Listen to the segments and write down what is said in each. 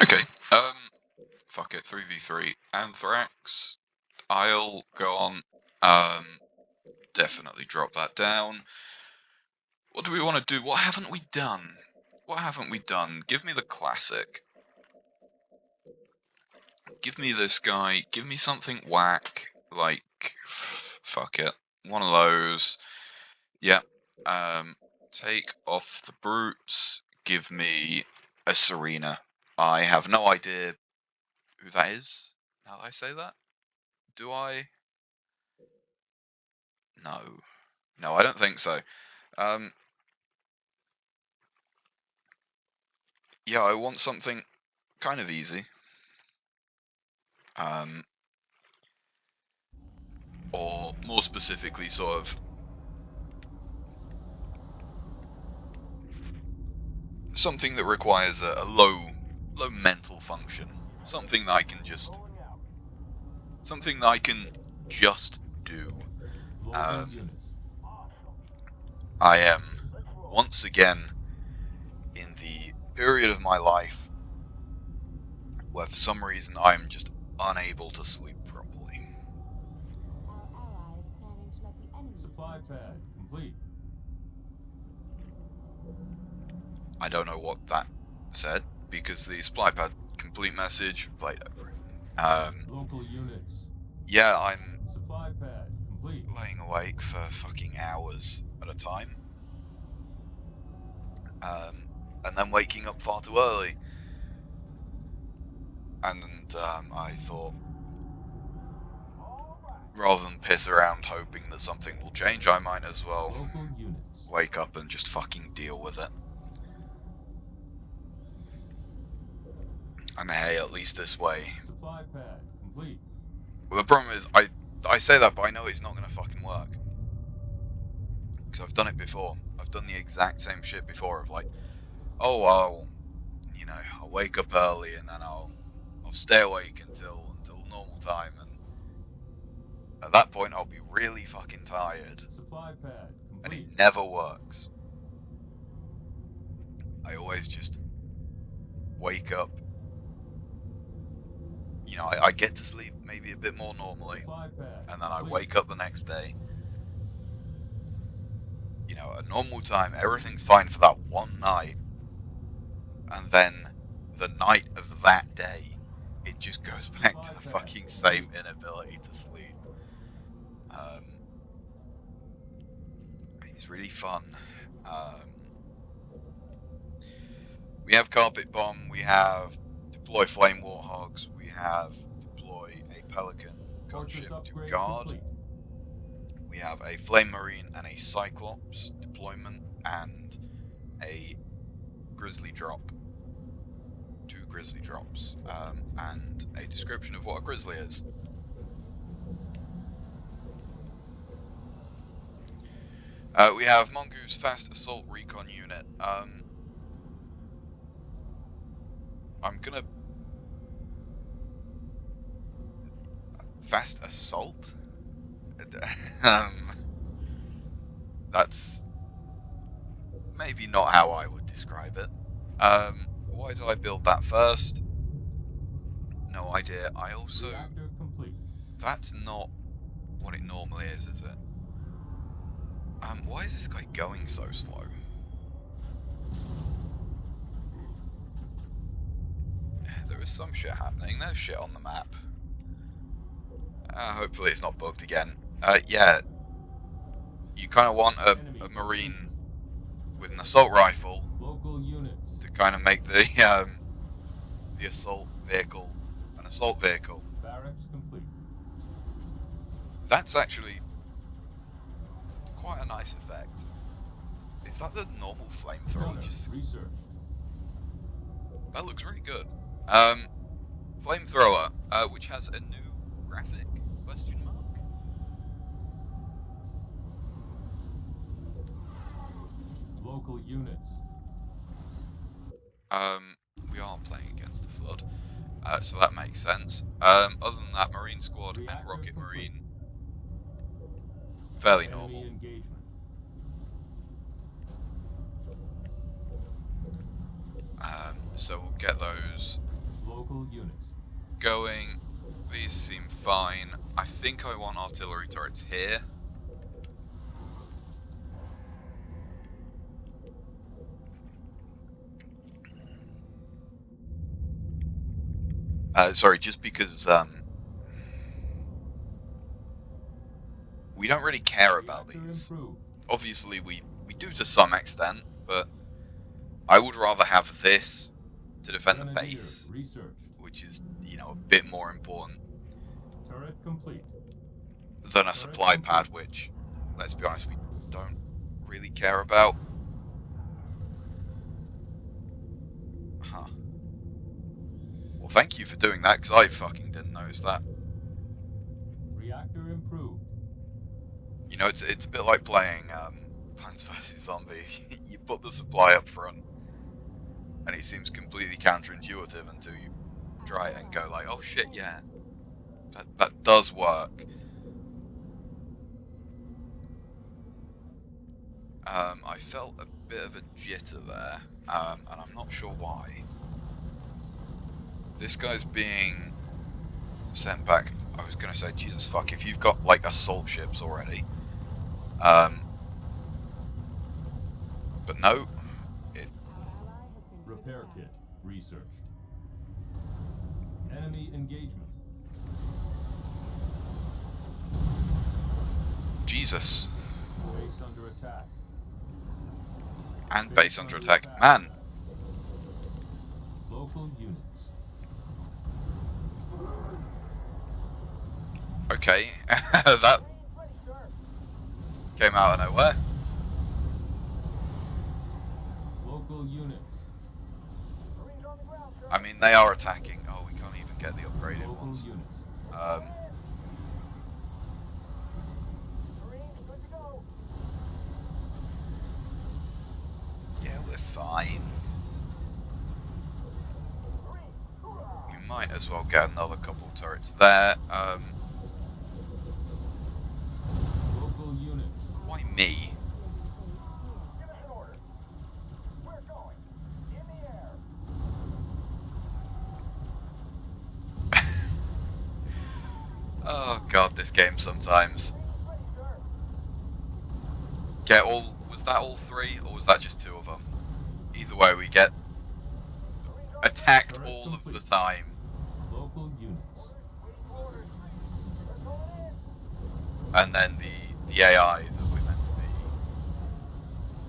Okay. Fuck it. 3v3 Anthrax. I'll go on. Definitely drop that down. What do we want to do? What haven't we done? What haven't we done? Give me the classic. Give me this guy. Give me something whack. Like, fuck it. One of those. Yep. Take off the brutes. Give me a Serena. I have no idea who that is. Now that I say that, do I? No. No, I don't think so. Um, yeah, I want something kind of easy. Um, or more specifically, sort of something that requires a low mental function. Something that I can just, something that I can just do. I am once again in the period of my life where for some reason I'm just unable to sleep properly. Supply pad complete. I don't know what that said because the supply pad complete message played over it. Local units. Yeah, I'm Supply pad complete. laying awake for fucking hours at a time, and then waking up far too early. And I thought, rather than piss around hoping that something will change, I might as well Local units. wake up and just fucking deal with it. And hey, at least this way. Supply pad complete. Well, the problem is, I say that, but I know it's not gonna fucking work. Because I've done it before. I've done the exact same shit before of like, oh, I'll wake up early and then I'll stay awake until normal time, and at that point I'll be really fucking tired, Supply pad and it complete. never works. I always just wake up. I get to sleep maybe a bit more normally, Supply pad and then I complete. wake up the next day. At normal time, everything's fine for that one night, and then the night of that day, it just goes back to Supply the pad fucking same complete. inability to sleep. Um, it's really fun. Um, we have Carpet Bomb, we have Deploy Flame Warthogs, we have Deploy a Pelican Fortress gunship to upgrade guard, complete. we have a Flame Marine and a Cyclops deployment, and a Grizzly drop. 2 Grizzly drops, and a description of what a Grizzly is. We have Mongoose Fast Assault Recon Unit. I'm gonna... Fast Assault? um, that's maybe not how I would describe it. Why did I build that first? No idea. I also... Reactor complete. That's not what it normally is it? Why is this guy going so slow? There is some shit happening. There's shit on the map. Hopefully it's not bugged again. Yeah. You kind of want a Marine with an assault rifle Local units. to kind of make the assault vehicle an assault vehicle. Barracks complete. That's actually quite a nice effect. Is that the normal flamethrower? Just Research. that looks really good. Flamethrower, which has a new graphic? Question mark. Local units. We are playing against the Flood, so that makes sense. Other than that, Marine Squad and Reactor Rocket complete. Marine, fairly Enemy normal. engagement. So we'll get those Local units. going. These seem fine. I think I want artillery turrets here. Sorry, just because we don't really care about Reactor these. improved. Obviously, we do to some extent, but I would rather have this to defend the Grenadier base, researched. which is, you know, a bit more important Turret complete. than a supply pad, which, let's be honest, we don't really care about. Huh. Well, thank you for doing that, because I fucking didn't notice that. Reactor improved. You know, it's a bit like playing Plants vs. Zombies. You put the supply up front, and it seems completely counterintuitive until you try it and go like, oh shit, yeah, that does work. I felt a bit of a jitter there, and I'm not sure why. This guy's being sent back. I was gonna say, Jesus fuck, if you've got like assault ships already, but no, Repair kit researched. Enemy engagement. Jesus, Base under attack. and base under attack, man. Local units. Okay, that came out of nowhere. Local units. I mean, they are attacking. Oh, we can't even get the upgraded Local ones. units. Yeah, we're fine. We might as well get another couple turrets there. Local units. Why me? Oh god, this game sometimes. Get all, was that all three, or was that just two of them? Either way, we get attacked Turret all of the complete. time. Local units. And then the AI that we're meant to be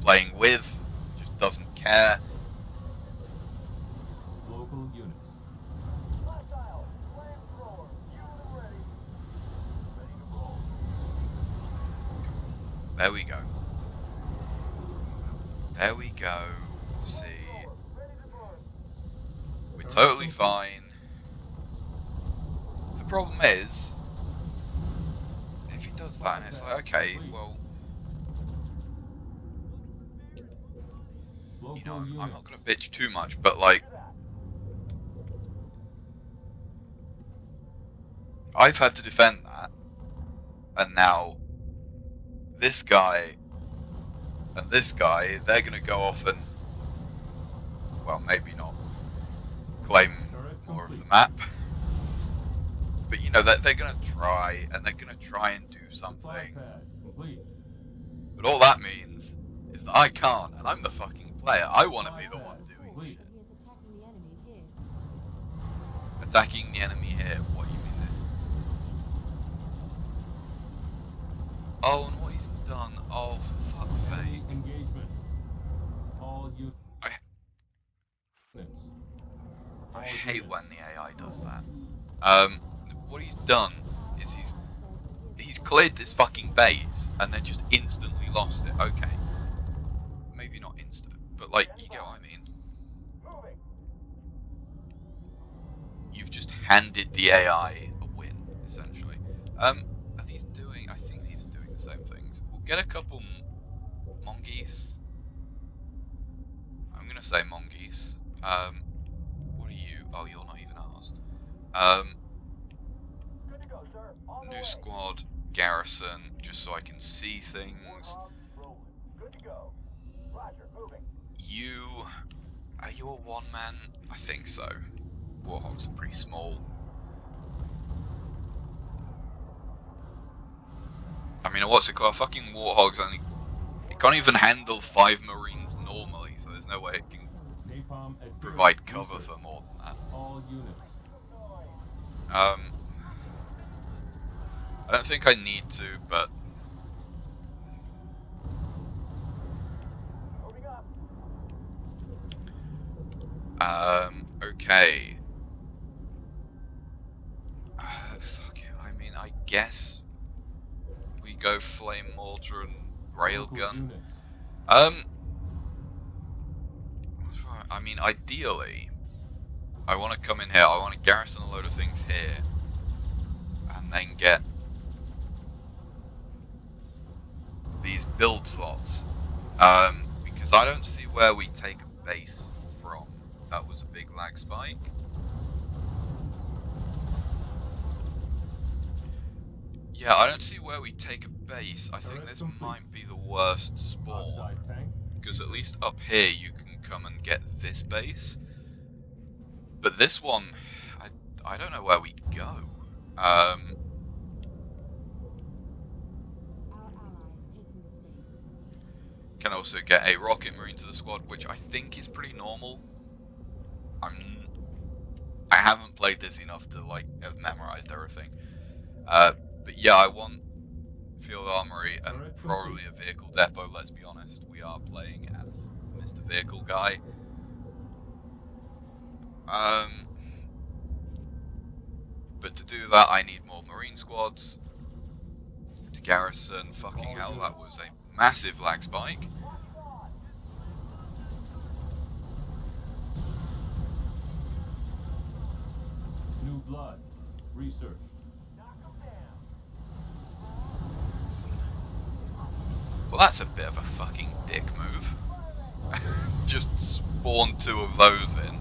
playing with just doesn't care. Local units. There we go. There we go. See. We're totally fine. The problem is, if he does that and it's like, okay, well, you know, I'm not going to bitch too much, but like, I've had to defend that, and now this guy and this guy, they're going to go off and, well, maybe not claim more of the map, but you know, they're going to try, and they're going to try and do something, but all that means is that I can't, and I'm the fucking player. I want to be the one doing shit. Attacking the enemy here. What do you mean this? Oh, and what he's done. Oh, for fuck's sake. Engagement. All units. I hate when the AI does that. What he's done is he's cleared this fucking base and then just instantly lost it. Okay. Maybe not instant, but like, you get what I mean. You've just handed the AI a win, essentially. Are these doing, I think these are doing the same things. We'll get a couple mongoose. I'm gonna say mongoose. What are you? Oh, you're not even asked. New squad, garrison, just so I can see things. You, are you a one man? I think so. Warthogs are pretty small. I mean, what's it called? Fucking Warthog's only... It can't even handle 5 Marines normally, so there's no way it can Napalm adherent provide cover research. for more than that. All units. I don't think I need to, but... Okay. Fuck it. I mean, I guess we go Flame Mortar and Local Railgun. units. I mean, ideally, I want to come in here, I want to garrison a load of things here, and then get these build slots, because I don't see where we take a base from. That was a big lag spike. Yeah, I don't see where we take a base. I think this might be the worst spawn, Outside tank. because at least up here you can come and get this base. But this one, I don't know where we go. Our ally is taking this base. Can also get a rocket marine to the squad, which I think is pretty normal. I haven't played this enough to like have memorized everything. But yeah, I want field armory and probably a vehicle depot. Let's be honest, we are playing as Mr. Vehicle Guy. But to do that, I need more marine squads to garrison. Fucking hell, that was a massive lag spike. New blood. Research. Well, that's a bit of a fucking dick move. Just spawn 2 of those in.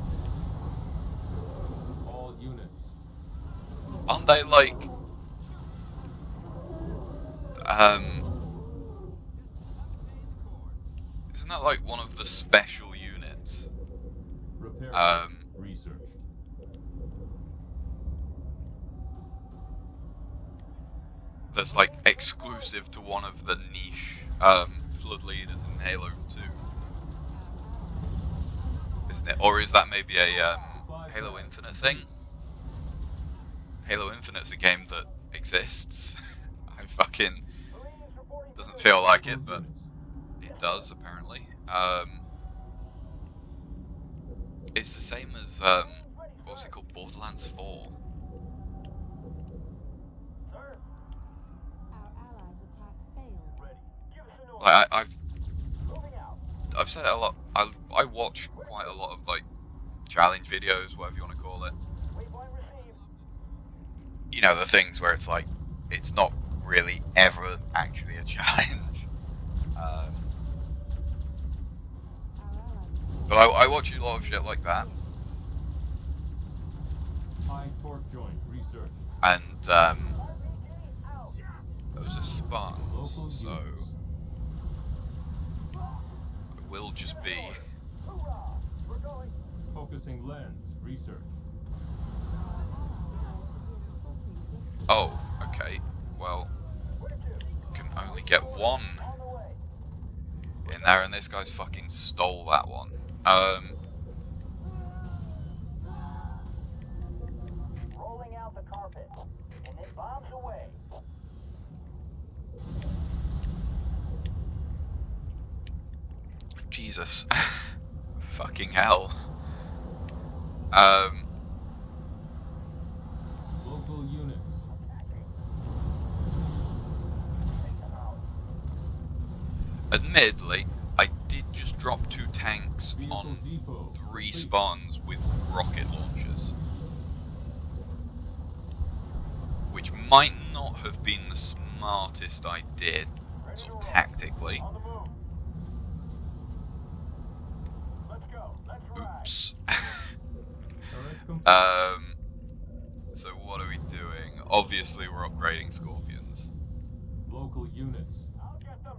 All units. Aren't they like... Isn't that like one of the special units? Repair. Research. That's like exclusive to one of the niche flood leaders in Halo 2, isn't it? Or is that maybe a Halo Infinite thing? Halo Infinite's a game that exists. I fucking... doesn't feel like it, but it does apparently. It's the same as what was it called? Borderlands 4. Like I've said it a lot. I watch quite a lot of like challenge videos, whatever you want to call it. You know, the things where it's like it's not really ever actually a challenge. But I watch a lot of shit like that, High torque joint. Research. and those are spawns, Local so units. it will just be. Focusing lens. Research. Oh, okay. Well, can only get one in there, and this guy's fucking stole that one. Rolling out the carpet, and it bombs away. Jesus. Fucking hell. Local units. Admittedly, I did just drop 2 tanks Vehicle on depot. 3 Complete. spawns with rocket launchers. Which might not have been the smartest I did, sort of tactically. On the move. Let's go. Let's ride. Oops. Turret complete. So what are we doing? Obviously we're upgrading Scorpions. Local units. I'll get them.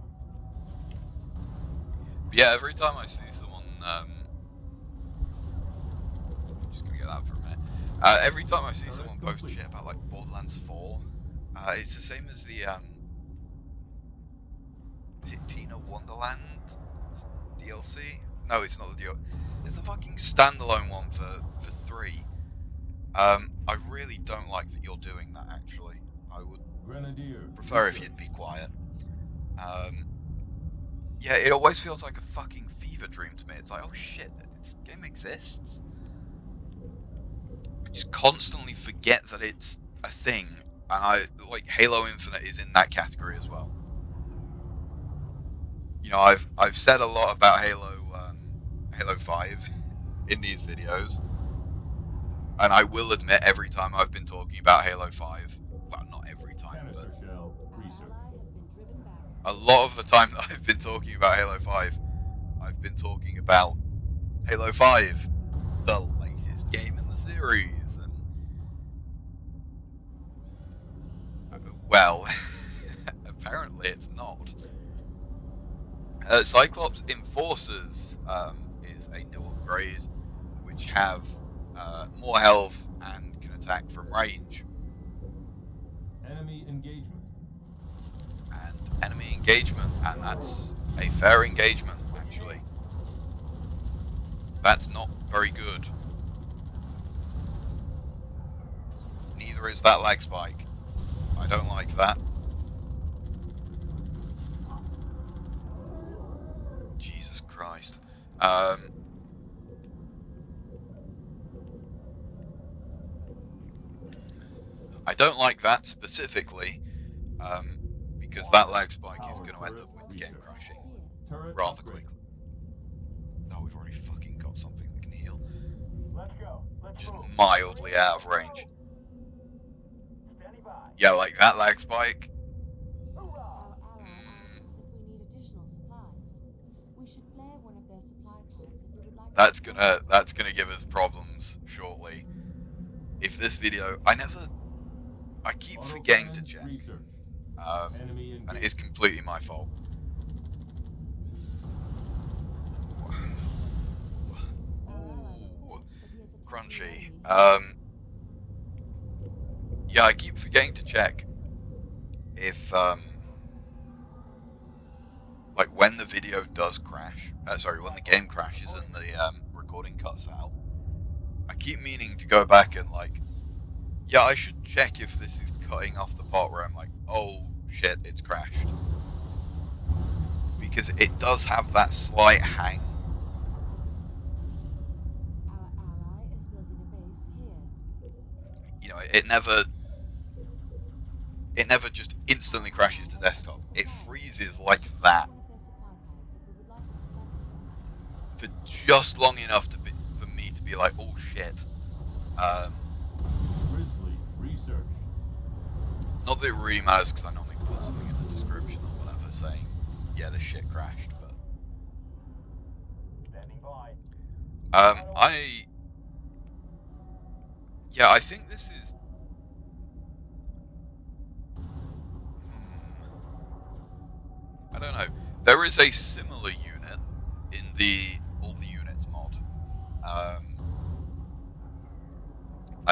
But yeah, every time I see someone, just gonna get that for a minute. Every time I see someone post shit about like Borderlands 4, it's the same as the is it Tina Wonderland DLC? No, it's not the DLC. It's the fucking standalone one for 3. I really don't like that you're doing that. Actually, I would Grenadier. prefer if research. you'd be quiet. Yeah, it always feels like a fucking fever dream to me. It's like, oh shit, this game exists. I just constantly forget that it's a thing, and I like Halo Infinite is in that category as well. You know, I've said a lot about Halo 5 in these videos, and I will admit every time I've been talking about Halo 5, well, not every time, but Canister shell. Our Research. ally has been driven back. a lot of the time that I've been talking about Halo 5, I've been talking about Halo 5, the latest game in the series, and well, apparently it's not. Cyclops Enforcers is a new upgrade, which have more health and can attack from range. Enemy engagement. And enemy engagement, and that's a fair engagement, actually. That's not very good. Neither is that lag spike. I don't like that. Jesus Christ. I don't like that specifically, because that lag spike is going to end up with the game crashing Turret rather upgrade. quickly. Oh, we've already fucking got something that can heal. Let's go. Let's Just move. mildly out of range. Standing by. Yeah, like that lag spike. Hoorah! Our ally asks if we need additional supplies. We should flare one of their supply pods if we would like. That's gonna give us problems shortly. If this video, I keep forgetting to Autocannons check, research. Enemy and it is completely my fault. Ooh, crunchy. Yeah, I keep forgetting to check if like when the video does crash. When the game crashes and the recording cuts out. I keep meaning to go back and like, yeah, I should check if this is cutting off the part where I'm like, oh shit, it's crashed. Because it does have that slight hang. Our ally is building a base here. You know, it never just instantly crashes to desktop. It freezes like that One of their supply pods if we would like them to send us some. for just long enough for me to be like, oh shit. Grizzly research. Not that it really matters because I normally put something in the description or whatever saying, yeah, this shit crashed, but Standing by. I think this is. I don't know. There is a similar unit in the All the Units mod. I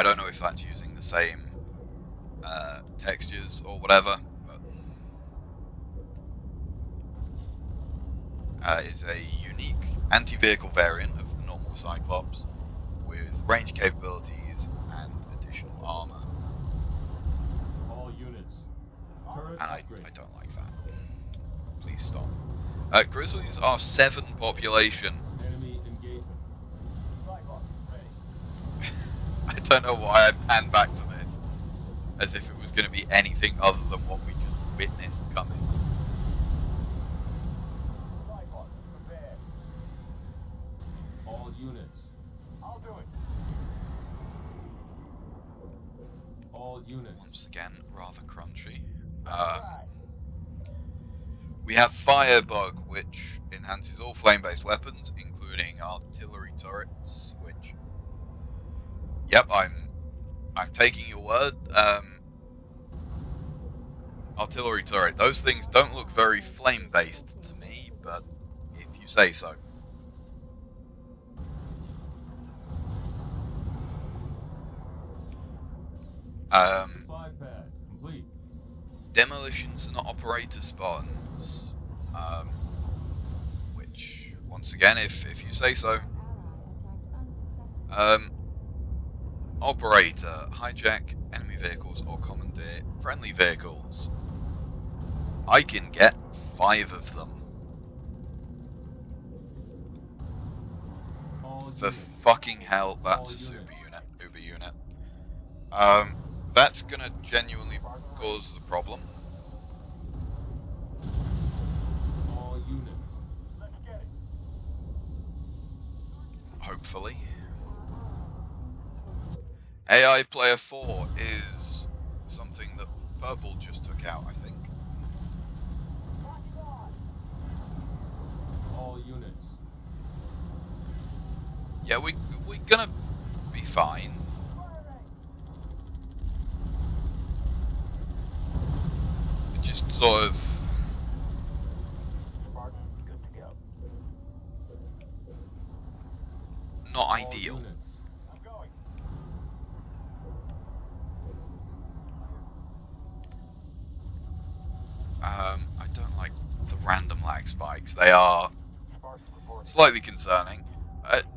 don't know if that's using the same textures or whatever, but is a unique anti-vehicle variant of the normal Cyclops with range capabilities and additional armor. All units. Turret And I upgrade. don't like that. Please stop. Grizzlies are 7 population. Enemy engagement. Cyclops, ready. I don't know why I panned back to this, as if it was going to be anything other than what we just witnessed coming. Cyclops, prepared. All units. I'll do it. All units. Once again, rather crunchy. Right. We have Firebug, which enhances all flame-based weapons, including artillery turrets. Which, yep, I'm taking your word. Artillery turret. Those things don't look very flame-based to me, but if you say so. Supply pad complete. Demolitions and operator Spartans. Which, once again, if you say so. Our ally attacked unsuccessfully. Operator, hijack enemy vehicles or commandeer friendly vehicles. I can get 5 of them. All For units. fucking hell, that's All a super units. unit, uber unit. That's gonna genuinely cause the problem. All units. Let's get it. Hopefully. Our ally will soon control. AI Player 4 is something that Purple just took out, I think. Copy on. All units. Yeah, we're gonna be fine. Firing. Just sort of Spartan, good to go. not All ideal. units. I'm going. I don't like the random lag spikes. They are Spartan reporting. slightly concerning.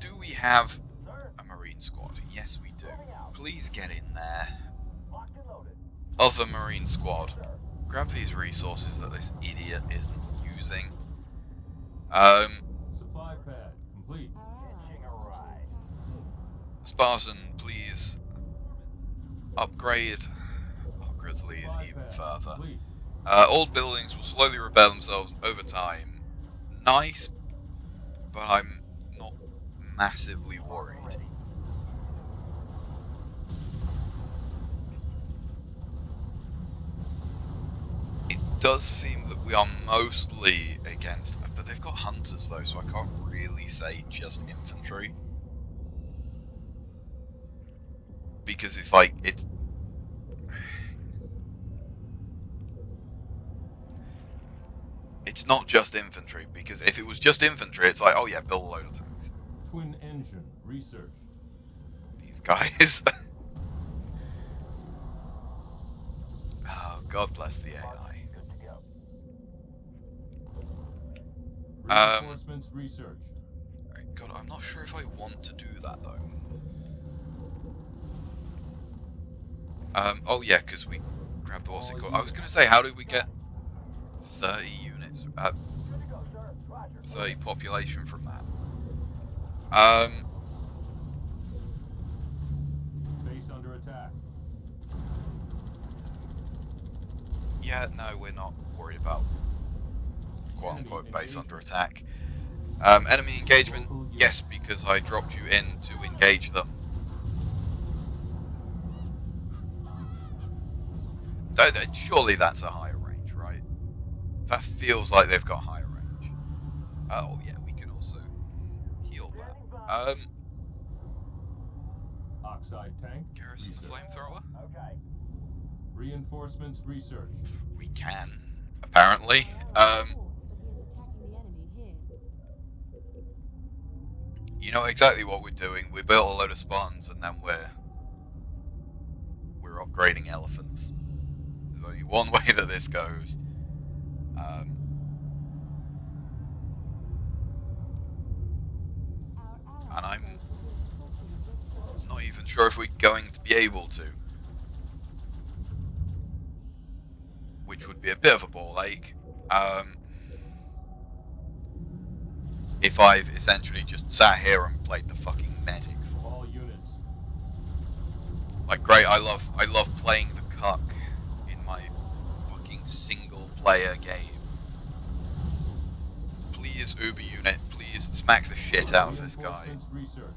Do we have Sir, a Marine squad? Yes, we do. moving out. Please get in there. Locked and loaded. Other Marine squad. Sir. Grab these resources that this idiot isn't using. Supply pad complete. Our ally Hitching is a launching ride. an attack here. Spartan, please upgrade our Grizzlies Supply even pad further. complete. Old buildings will slowly repair themselves over time. Nice, but I'm not massively worried. Ready. It does seem that we are mostly against, but they've got hunters though, so I can't really say just infantry. Because it's like, it's not just infantry, because if it was just infantry, it's like, oh yeah, build a load of tanks. Twin engine research. These guys. Oh, God bless the AI. Spartan, good to go. Reinforcements research. God, I'm not sure if I want to do that though. Oh yeah, because we grabbed the what's it called? I was gonna say, how did we get 30 units, Good to go, sir. Roger. 30 population from that? Base under attack. Yeah, no, we're not worried about quote unquote Enemy base under engagement. attack. Enemy engagement, Local unit. yes, because I dropped you in to engage them. Surely that's a higher range, right? That feels like they've got higher range. Oh yeah, we can also heal that. Standing by. Oxide tank. Garrison research. flamethrower? Okay. Reinforcements research. We can, apparently. Our ally reports that he is attacking the enemy here. You know exactly what we're doing. We built a load of Spartans and then we're upgrading elephants. There's only one way that this goes. Our ally And I'm says that he is assaulting this position. not even sure if we're going to be able to. Which would be a bit of a ball ache. If I've essentially just sat here and played the fucking medic. All units. Like, great, I love playing the cuck in my fucking single player game. Please, Uber unit, please smack the shit out of this guy. Reinforcements research.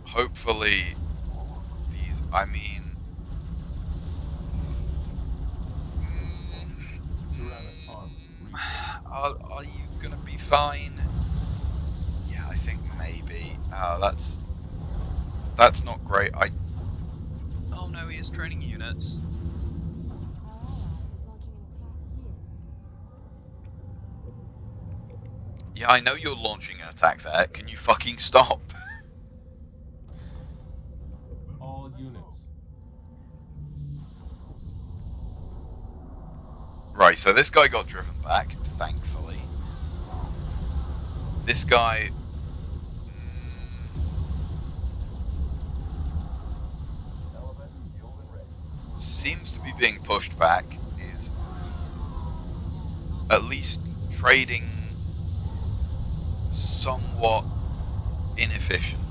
Hopefully, these, I mean... Ceramic arm research. Are you gonna be fine? Yeah, I think maybe. That's not great. Oh no, he is training units. Our ally is launching an attack here. Yeah, I know you're launching an attack there. Can you fucking stop? Right, so this guy got driven back, thankfully. This guy... Element fueled and ready. seems to be being pushed back, is at least trading somewhat inefficiently.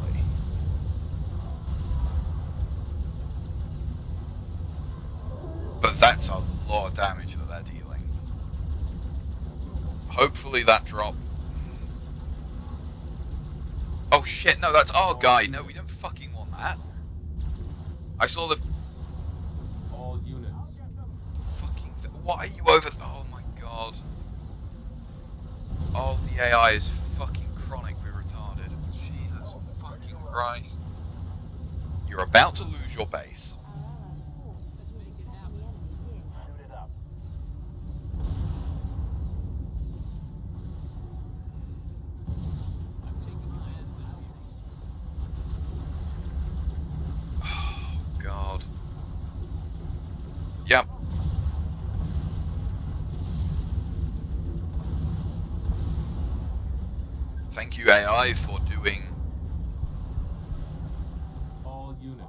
But that's a lot of damage that they're dealing. Hopefully that drop... oh shit, no, that's our guy. No, we don't fucking want that. I saw the All units. fucking... why are you over... oh my god. Oh, the AI is fucking chronically retarded. Jesus fucking Christ. You're about to lose your base. Suited up. Oh god. Yep. Thank you AI for doing All units.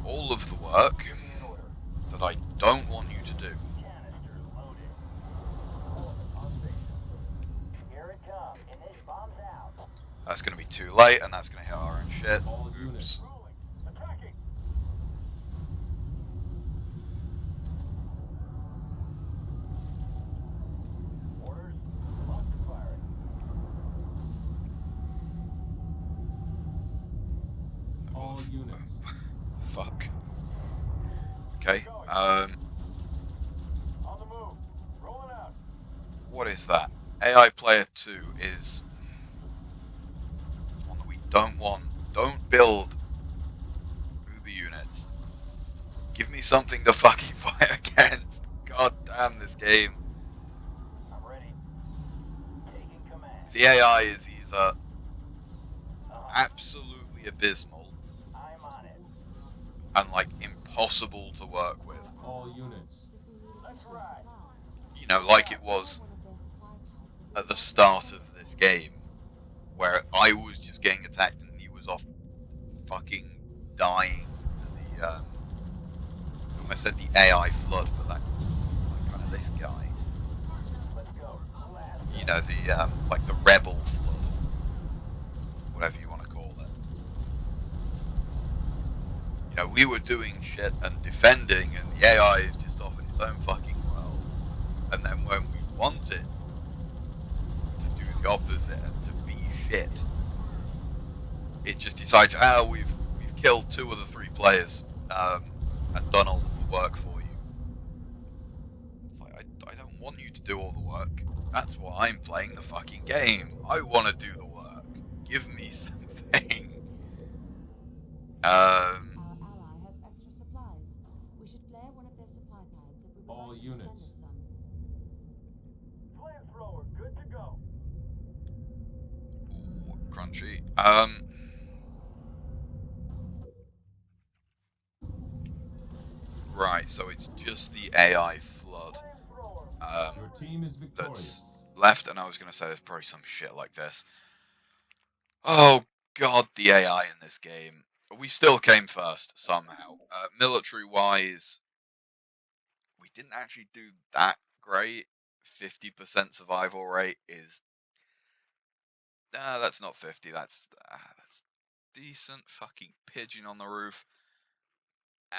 all of the work that I don't want you to do. Canisters loaded. Element on station. Here it comes. And this bomb's out. That's going to be too late, and that's going to hit our own shit. All units. Oops. Rolling. Attacking. Orders. Cluster firing. All units. Fuck. Okay. On the move. Rolling out. What is that? AI Player 2 is one that we don't want. Don't build Uber units. Give me something to fucking fight against. God damn this game. I'm ready. Taking command. The AI is either Uh-huh. absolutely abysmal I'm on it. and like impossible to work with. All units. Let's ride. You know, like it was at the start of this game, where I was just getting attacked and he was off fucking dying to the I almost said the AI flood, but that's kind of this guy. Let's go. Last. You know, the like the rebel flood, whatever you want to call it. You know, we were doing shit and defending, and the AI is just off in its own fucking world. And then when we want it to do the opposite and to be shit, it just decides, we've killed 2 of the 3 players and done all of the work for you. It's like, I don't want you to do all the work. That's why I'm playing the fucking game. I want to do the work. Give me something. Our ally has extra supplies. We should flare one of their supply pads if we would All like them to units. send us some. Flamethrower. Good to go. Ooh, crunchy. Right, so it's just the AI flood Flamethrower. Your team is that's victorious. left, and I was going to say there's probably some shit like this. Oh god, the AI in this game. We still came first somehow. Military-wise, we didn't actually do that great. 50% survival rate is... that's not 50, that's decent. Fucking pigeon on the roof.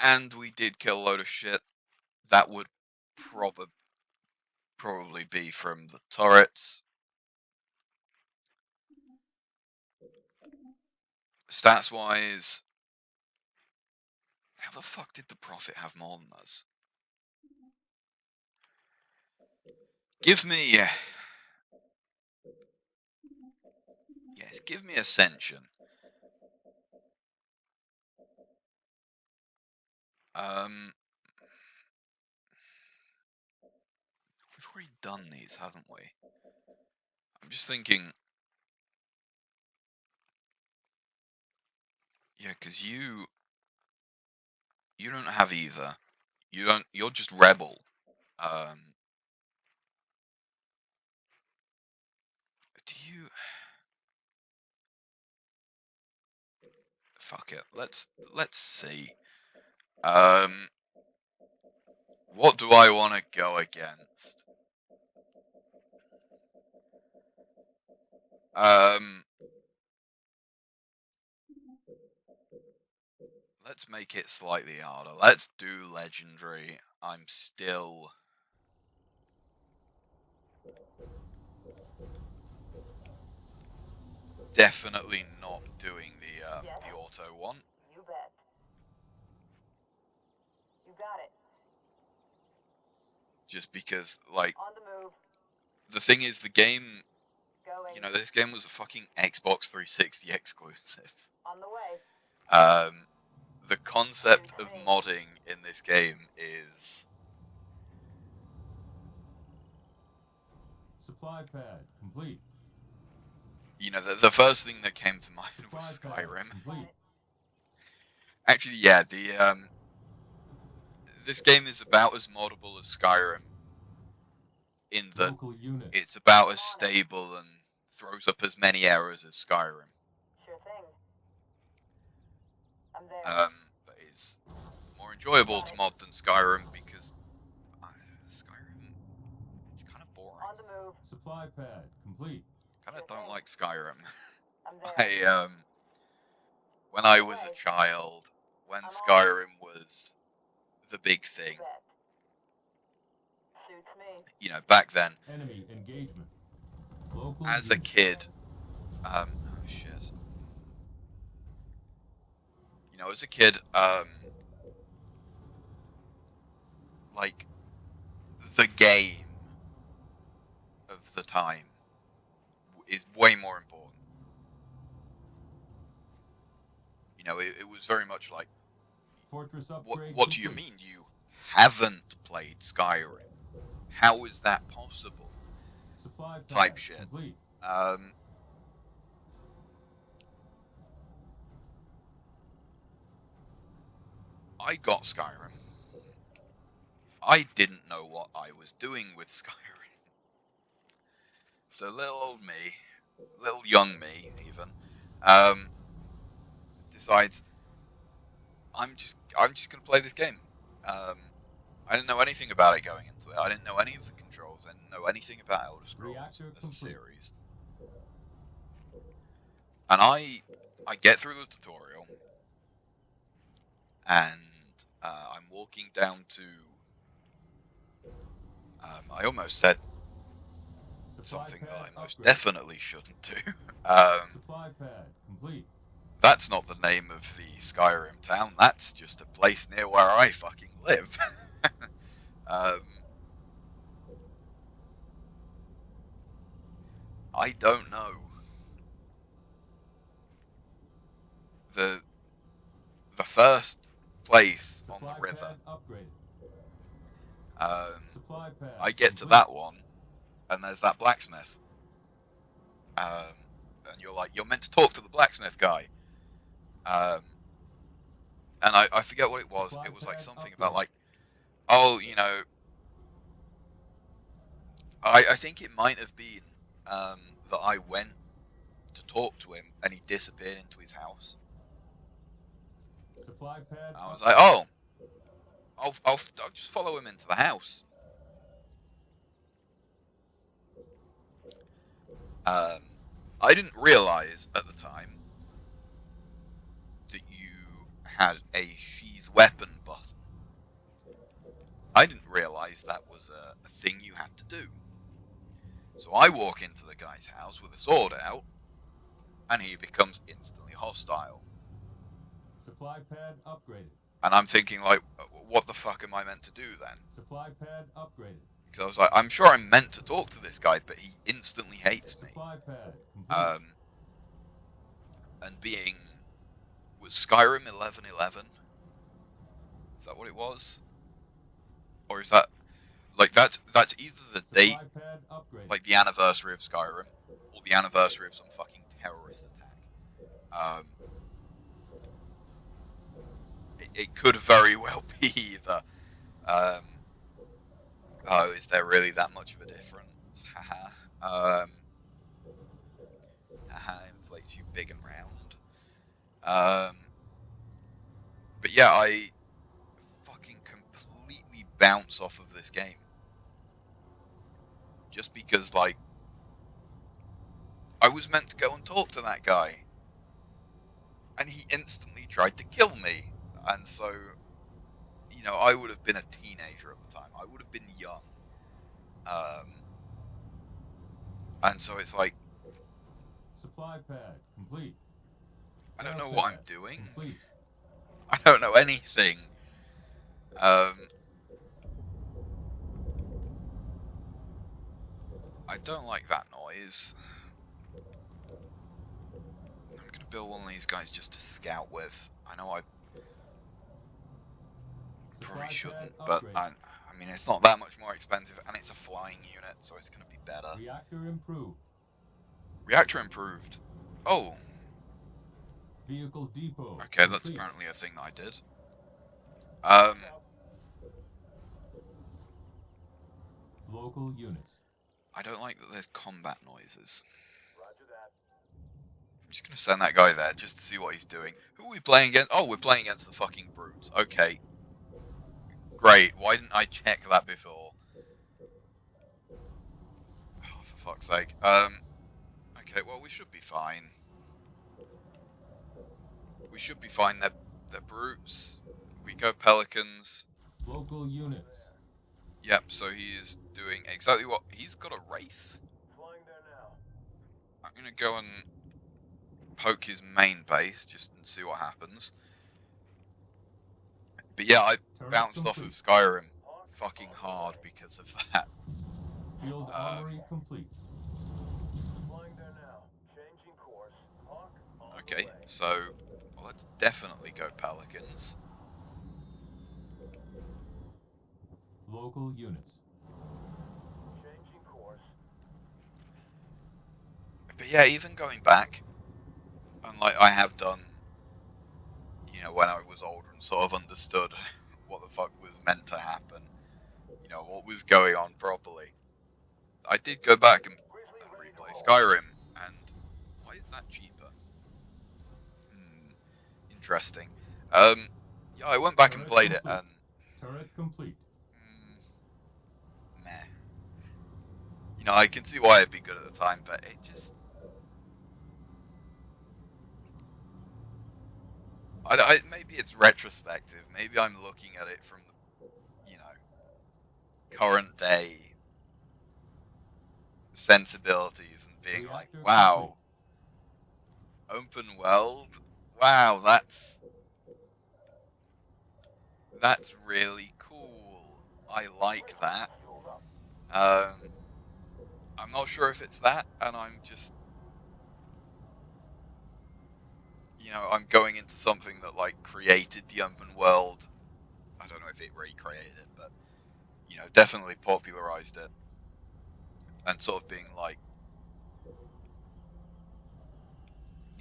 And we did kill a load of shit. That would probably be from the turrets. Stats wise, how the fuck did the Prophet have more than us? Give me, yes, give me Ascension. We've already done these, haven't we? I'm just thinking, yeah, because you don't have either. You're just rebel. Do you? Fuck it. Let's see. What do I want to go against? Let's make it slightly harder. Let's do legendary. I'm still definitely not doing the auto one. You bet. You got it. Just because, like, On the move. the thing is, the game, Going. you know, this game was a fucking Xbox 360 exclusive. On the way. The concept of modding in this game is, Supply pad complete. you know, the first thing that came to mind Supply was pad Skyrim. complete. Actually, yeah, this game is about as moddable as Skyrim, in that Local units. it's about as stable and throws up as many errors as Skyrim. Sure thing. I'm there. But is more enjoyable to mod than Skyrim because Skyrim, it's kind of boring. On the move. Supply pad complete. Kind of don't like Skyrim. I'm there. I when I was a child, when Skyrim was the big thing, You bet. Suits me. you know, back then, Enemy engagement. Local as a units. kid, oh shit. You know, as a kid, like, the game of the time is way more important. You know, it was very much like, Fortress what upgrade do you complete. mean you haven't played Skyrim? How is that possible? Supply pad Type shit. complete. I got Skyrim. I didn't know what I was doing with Skyrim. So little old me, little young me even, decides I'm just gonna play this game. I didn't know anything about it going into it. I didn't know any of the controls. I didn't know anything about Elder Scrolls Reactor as a complete. series. And I get through the tutorial, and I'm walking down to. I almost said Supply something pad that I most upgrade. definitely shouldn't do. Supply pad complete. That's not the name of the Skyrim town. That's just a place near where I fucking live. I don't know. The first place on Supply the river. pad upgraded. Supply pad I get to complete. that one, and there's that blacksmith. And you're like, you're meant to talk to the blacksmith guy. And I forget what it was. Supply It was like pad something upgrade. about like, oh, you know, I think it might have been that I went to talk to him and he disappeared into his house. Supply pad I was upgrade. like, oh, I'll just follow him into the house. I didn't realize at the time that you had a sheath weapon button. I didn't realize that was a thing you had to do. So I walk into the guy's house with a sword out, and he becomes instantly hostile. Supply pad upgraded. And I'm thinking, like, what the fuck am I meant to do then? Supply pad upgraded. Because I was like, I'm sure I'm meant to talk to this guy, but he instantly hates me. Supply pad complete. And being, was Skyrim 1111? Is that what it was? Or is that, like, that's either the date, Supply pad upgraded. like the anniversary of Skyrim, or the anniversary of some fucking terrorist attack. It could very well be either. Oh, is there really that much of a difference? Haha. Haha, inflates you big and round. But yeah, I fucking completely bounce off of this game. Just because, like, I was meant to go and talk to that guy. And he instantly tried to kill me. And so, you know, I would have been a teenager at the time. I would have been young. And so it's like, Supply pad complete. I don't Care know what I'm pad doing. Complete. I don't know anything. I don't like that noise. I'm gonna build one of these guys just to scout with. I know I probably Supply shouldn't, pad but upgraded. I mean, it's not that much more expensive, and it's a flying unit, so it's gonna be better. Reactor improved. Reactor improved. Oh, Vehicle depot. okay, that's complete. apparently a thing that I did. Local units. I don't like that there's combat noises. Roger that. I'm just gonna send that guy there just to see what he's doing. Who are we playing against? Oh, we're playing against the fucking brutes. Okay. Great. Why didn't I check that before? Oh, for fuck's sake. Okay, well, we should be fine. We should be fine. They're brutes. We go Pelicans. Local units. Yep, so he's doing exactly what... He's got a Wraith. Flying there now. I'm gonna go and poke his main base just and see what happens. But yeah, I Turret bounced off complete. of Skyrim fucking hard because of that. Field armory complete. Flying there now. Changing course. Hawk on the Okay, way. so well, let's definitely go Pelicans. Local units. Changing course. But yeah, even going back, and like I have done, you know, when I was older and sort of understood what the fuck was meant to happen, you know, what was going on properly. I did go back and replay Skyrim, and why is that cheaper? Interesting. Yeah, I went back and played it, and Turret complete. meh. You know, I can see why it'd be good at the time, but it just... maybe it's retrospective. Maybe I'm looking at it from, you know, current day sensibilities and being like, Reactor wow, open world? Wow, that's really cool. I like that. I'm not sure if it's that, and I'm just, you know, I'm going into something that like created the open world. I don't know if it recreated it, but you know, definitely popularized it, and sort of being like,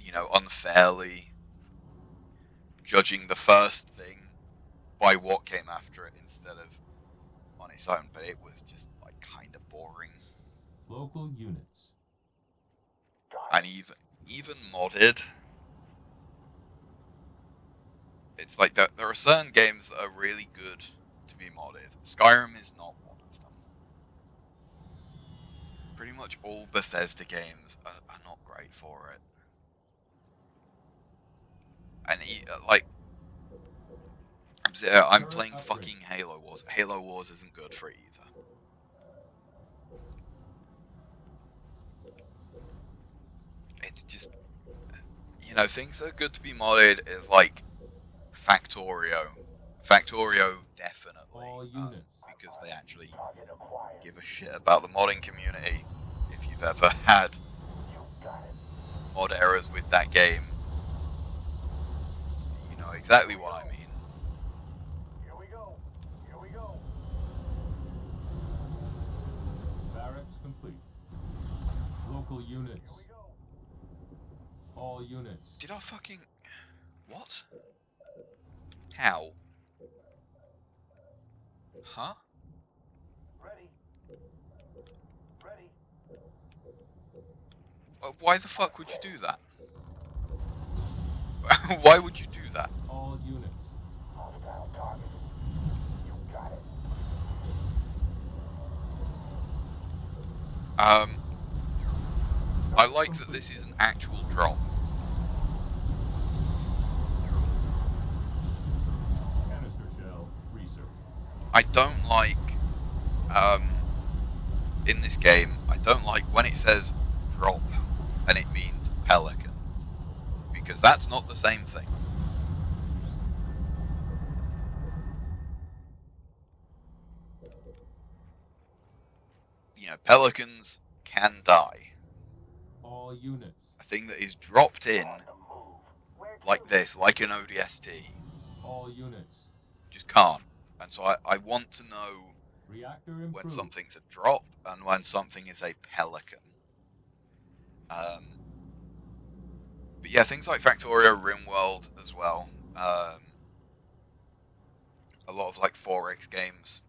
you know, unfairly judging the first thing by what came after it instead of on its own. But it was just like kind of boring, Local units. and even modded. It's like there are certain games that are really good to be modded. Skyrim is not one of them. Pretty much all Bethesda games are not great for it. And like, I'm playing fucking Halo Wars. Halo Wars isn't good for it either. It's just, you know, things that are good to be modded is like Factorio. Factorio definitely. All units. Because they actually Target acquired. give a shit about the modding community. If you've ever had You got it. mod errors with that game, you know exactly what I mean. Here we go. Here we go. Barracks complete. Local units. Here we go. All units. Did I fucking... What? How? Huh? Ready. Ready. Why the fuck would you do that? Why would you do that? All units. Hostile target. You got it. I like that this is an actual drop. Canister shell. Research. I don't like, in this game, I don't like when it says drop and it means pelican. Because that's not the same thing. You know, pelicans can die. All units. A thing that is dropped in On the move. Where to? like this, like an ODST, All units. just can't. And so I want to know Reactor when improved. something's a drop and when something is a pelican. But yeah, things like Factorio, RimWorld as well. A lot of like 4X games.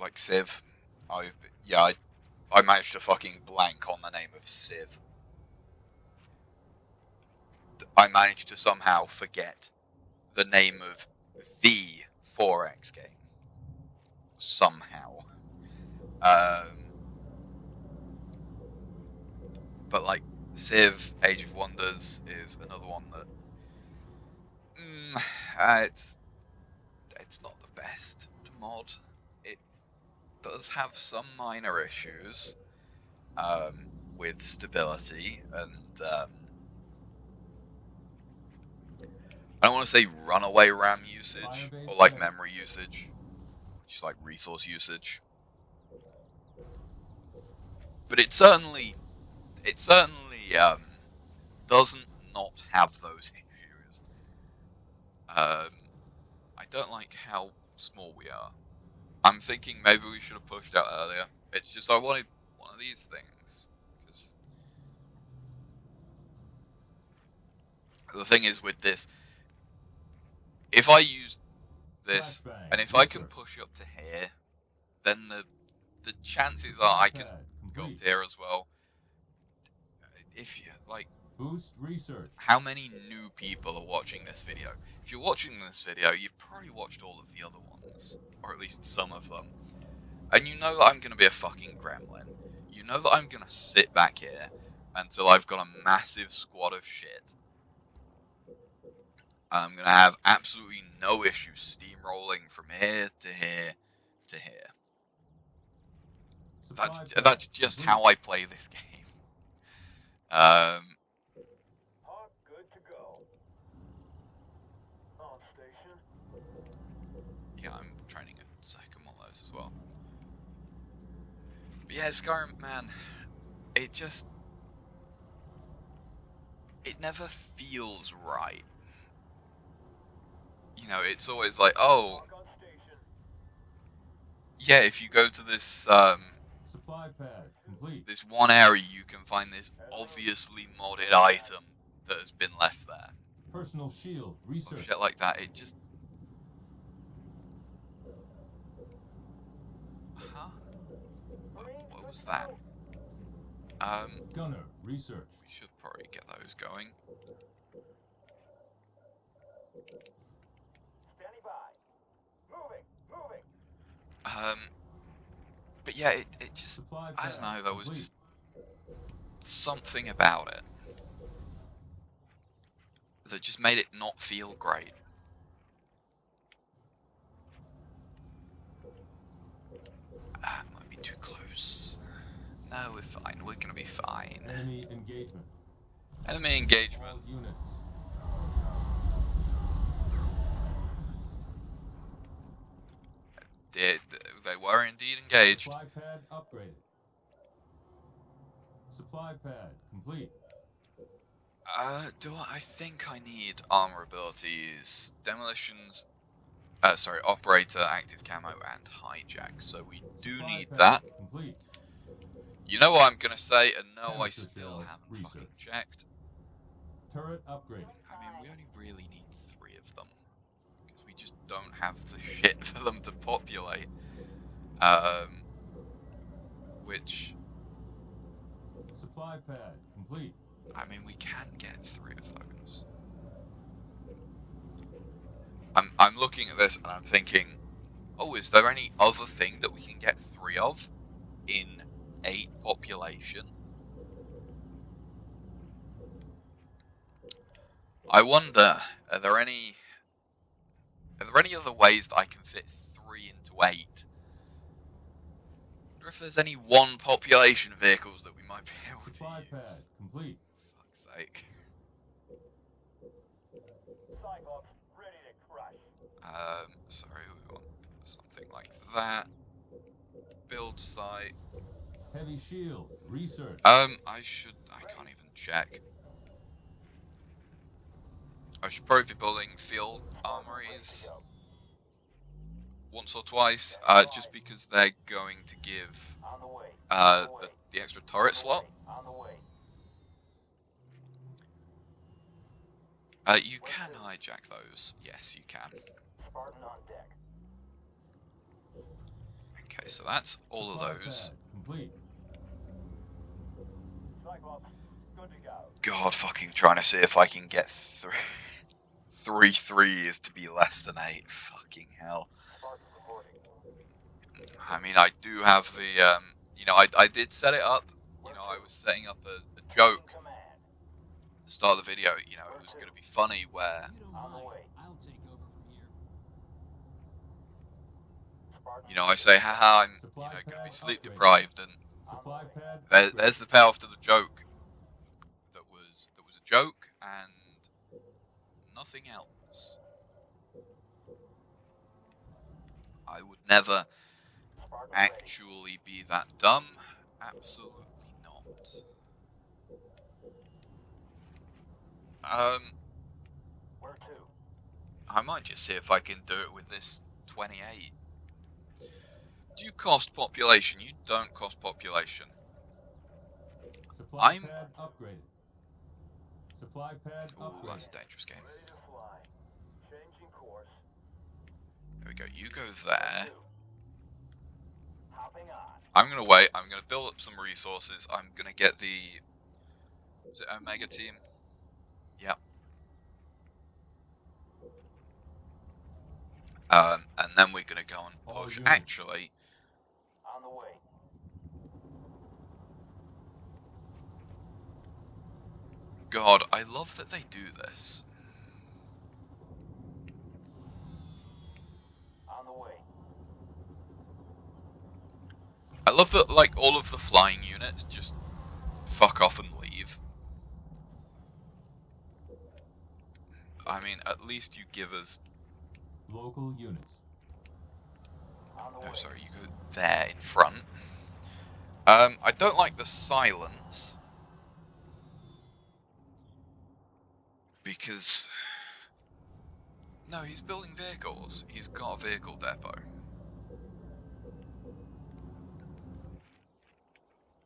Like Civ. I managed to fucking blank on the name of Civ. I managed to somehow forget the name of the 4X game. Somehow. But like Civ, Age of Wonders is another one that it's not the best mod. It does have some minor issues with stability and I don't want to say runaway RAM usage Firebase or like ready. memory usage, which is like resource usage. But it certainly doesn't not have those issues. I don't like how small we are. I'm thinking maybe we should have pushed out earlier. It's just I wanted one of these things. Because the thing is with this, if I use this, Flashbang. and if I can Research. push up to here, then the chances are I can Pad go up complete. to here as well. If you, like, Boost research. how many new people are watching this video? If you're watching this video, you've probably watched all of the other ones. Or at least some of them. And you know that I'm going to be a fucking gremlin. You know that I'm going to sit back here until I've got a massive squad of shit. I'm going to have absolutely no issue steamrolling from here to here to here. Supply pad That's just complete. how I play this game. Hawk, good to go. On station. Yeah, I'm training a second one of those as well. But yeah, Skyrim, man, it never feels right. You know, it's always like, oh, Hawk on station. yeah, if you go to this Supply pad complete. this one area, you can find this obviously modded item that has been left there. Personal shield Or research. shit like that. It just... Huh? What was that? Gunner research. We should probably get those going. Standing by. Moving. But yeah, it just... Supply I pad don't know, there was complete. just something about it that just made it not feel great. Might be too close. No, we're fine. We're gonna be fine. Enemy engagement. Enemy engagement. All units. They were indeed engaged. Supply pad upgraded. Supply pad complete. I think I need armor abilities, demolitions, operator, active camo, and hijack. So we do Supply need pad that. Complete. You know what I'm gonna say, and no, I Canister still shell haven't fucking research. checked. Turret upgraded. How many mean, we only really need 3 of them. Because we just don't have the shit for them to populate. Which, Supply pad complete. I mean, we can get 3 of those. I'm looking at this and I'm thinking, oh, is there any other thing that we can get 3 of in 8 population? I wonder, are there any other ways that I can fit 3 into 8? I wonder if there's any 1 population vehicles that we might be able Supply to use. pad complete. Fuck's sake. Cyclops, ready to crush. Sorry, we want something like that. Build site. Heavy shield. Research. I can't even check. I should probably be building field armories once or twice, just because they're going to give On the way. the extra turret slot. On the way. You can hijack those. Yes, you can. Spartan on deck. Okay, so that's all of Supply those. pad complete. Cyclops, good to go. God, fucking trying to see if I can get 3 threes to be less than 8. Fucking hell. Spartan reporting. I mean, I do have the, you know, I did set it up. You know, I was setting up a joke Command. at the start of the video. You know, it was going to be funny where, If you don't On the mind, way. I'll take over from here. Spartan you know, I say, haha, I'm, you Supply know, going to be pad sleep upgraded. deprived, and Supply pad. there's upgraded. the payoff to the joke. That was a joke, and nothing else. I would never Spartan ready. actually be that dumb. Absolutely not. Where to? I might just see if I can do it with this 28. Do you cost population? You don't cost population. Supply I'm- pad upgraded. Supply pad Ooh, upgraded. that's a dangerous game. Ready to fly. Changing course. There we go. You go there. Hopping on. I'm gonna wait. I'm gonna build up some resources. I'm gonna get the. Is it Omega team? Yep. And then we're gonna go and All push. units. Actually, On the way. God, I love that they do this. On the way. I love that, like, all of the flying units just fuck off and leave. I mean, at least you give us. Local units. On the way. Oh, sorry, you go there in front. I don't like the silence. Because. No, he's building vehicles. He's got a vehicle depot.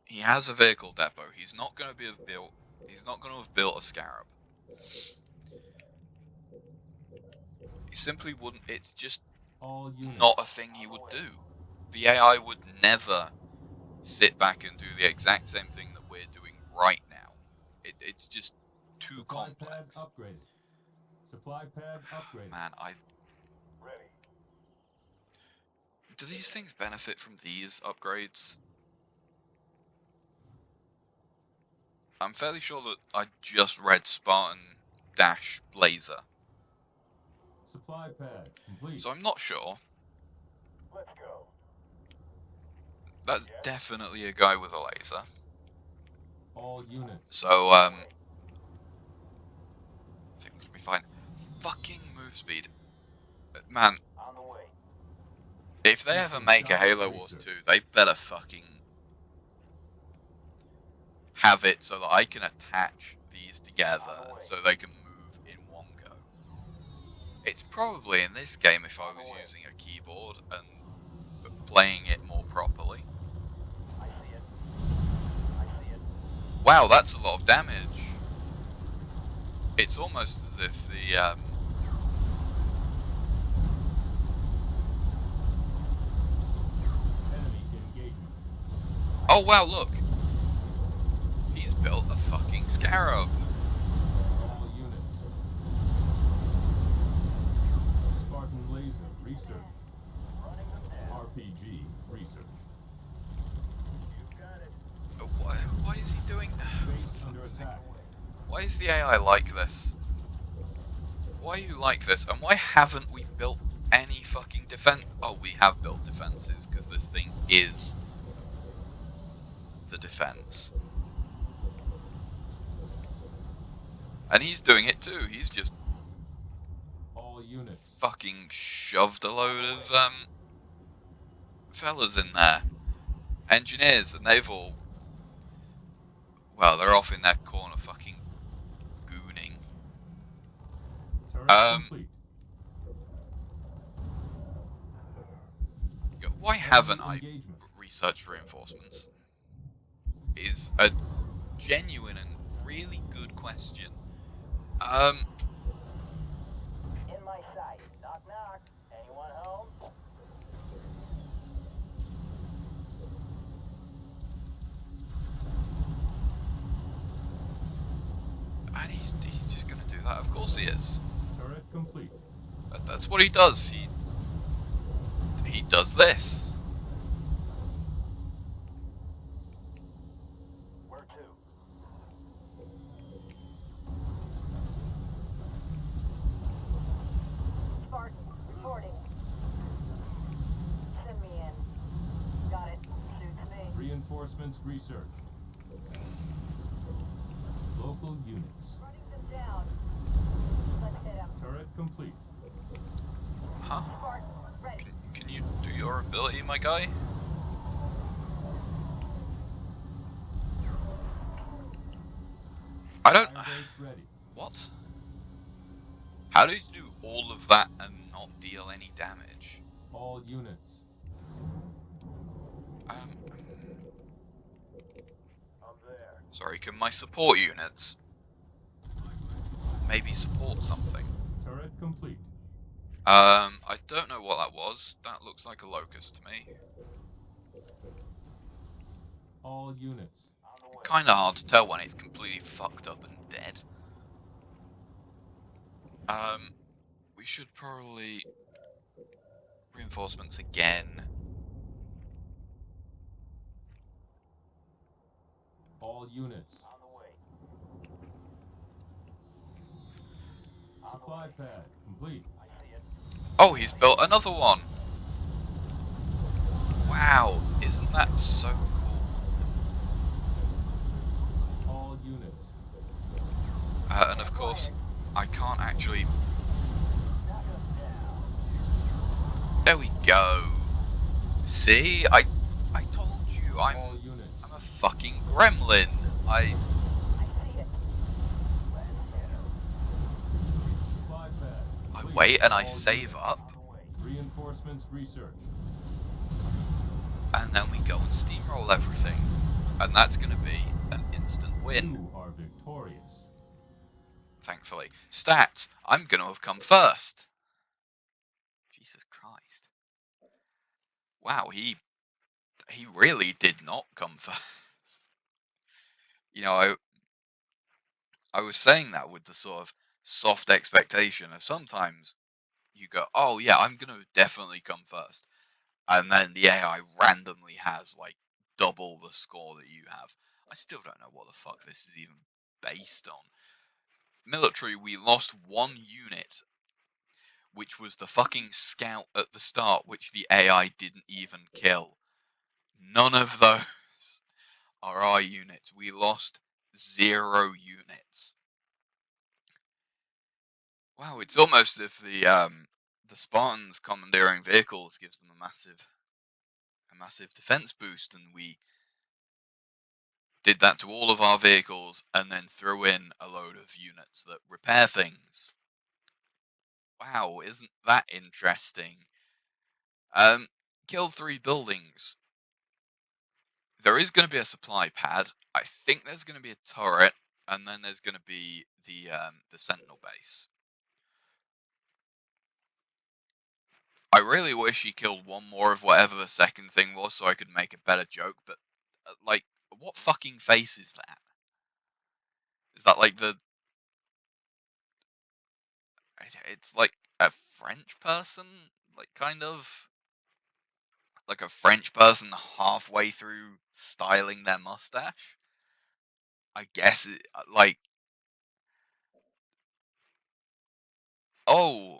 He has a vehicle depot. He's not going to be built. He's not going to have built a Scarab. He simply wouldn't. It's just All units. not a thing he would do. The AI would never sit back and do the exact same thing that we're doing right now. It's just too Supply complex. pad upgraded. Supply pad upgraded. Man, Ready. do these things benefit from these upgrades? I'm fairly sure that I just read Spartan Dash Laser, Supply pad complete. so I'm not sure. Let's go. That's definitely a guy with a laser. All units. So I think we'll be fine. Fucking move speed, man. On the way. If they ever make a Halo Wars 2, they better fucking have it so that I can attach these together so they can move in one go. It's probably in this game if I was using a keyboard and playing it more properly. I see it. I see it. Wow, that's a lot of damage. It's almost as if the Enemy engagement. oh wow, look, he's built a fucking scarab. All units. Spartan laser research. Running them down. RPG research. You got it. Why is he doing? Base under attack. Why is the AI like this? Why are you like this? And why haven't we built any fucking defense? Oh, we have built defenses because this thing is the defense. And he's doing it too. He's just All units. fucking shoved a load of fellas in there. Engineers, and they've all, well, they're off in their corner fucking gooning. Turret complete. Why haven't I Engagement. researched reinforcements? Is a genuine and really good question. In my sight. Knock knock. Anyone home? And he's just gonna do that. Of course he is. Turret complete. That's what he does. He does this. Where to? Spartan, reporting. Send me in. Got it. Suits me. Reinforcements research. Local units. Running them down. Let's hit him. Turret complete. Huh? Spartan, ready. Can you do your ability, my guy? I don't. Fire base ready. What? How did you do all of that and not deal any damage? All units. I'm there. Sorry, can my support units maybe support something? Turret complete. I don't know what that was. That looks like a locust to me. All units. On the way. Kinda hard to tell when it's completely fucked up and dead. We should probably reinforcements again. All units. On the way. Supply pad complete. I see it. Oh, he's built another one. Wow, isn't that so cool? All units. And of course, I can't actually. Knock 'em down. There we go. See, I told you All I'm units. a fucking gremlin. I see it. Let's hit 'em. Supply pad. I complete. wait and I All save units. up, On the way. Reinforcements research. and then we go and steamroll everything, and that's going to be an instant win. You are victorious. Thankfully, stats. I'm going to have come first. Jesus Christ! Wow, he really did not come first. You know, I was saying that with the sort of soft expectation of sometimes you go, oh yeah, I'm going to definitely come first. And then the AI randomly has like double the score that you have. I still don't know what the fuck this is even based on. Military, we lost one unit, which was the fucking scout at the start, which the AI didn't even kill. None of those are our units. We lost 0 units. Wow, it's almost as if the Spartans commandeering vehicles gives them a massive defense boost, and we did that to all of our vehicles and then threw in a load of units that repair things. Wow, isn't that interesting? Killed 3 buildings. There is going to be a supply pad. I think there's going to be a turret. and then there's going to be the Sentinel base. I really wish he killed one more of whatever the second thing was so I could make a better joke, but, like, what fucking face is that? Is that, like, it's like a French person? Like, kind of? Like a French person halfway through styling their mustache? I guess, like... Oh!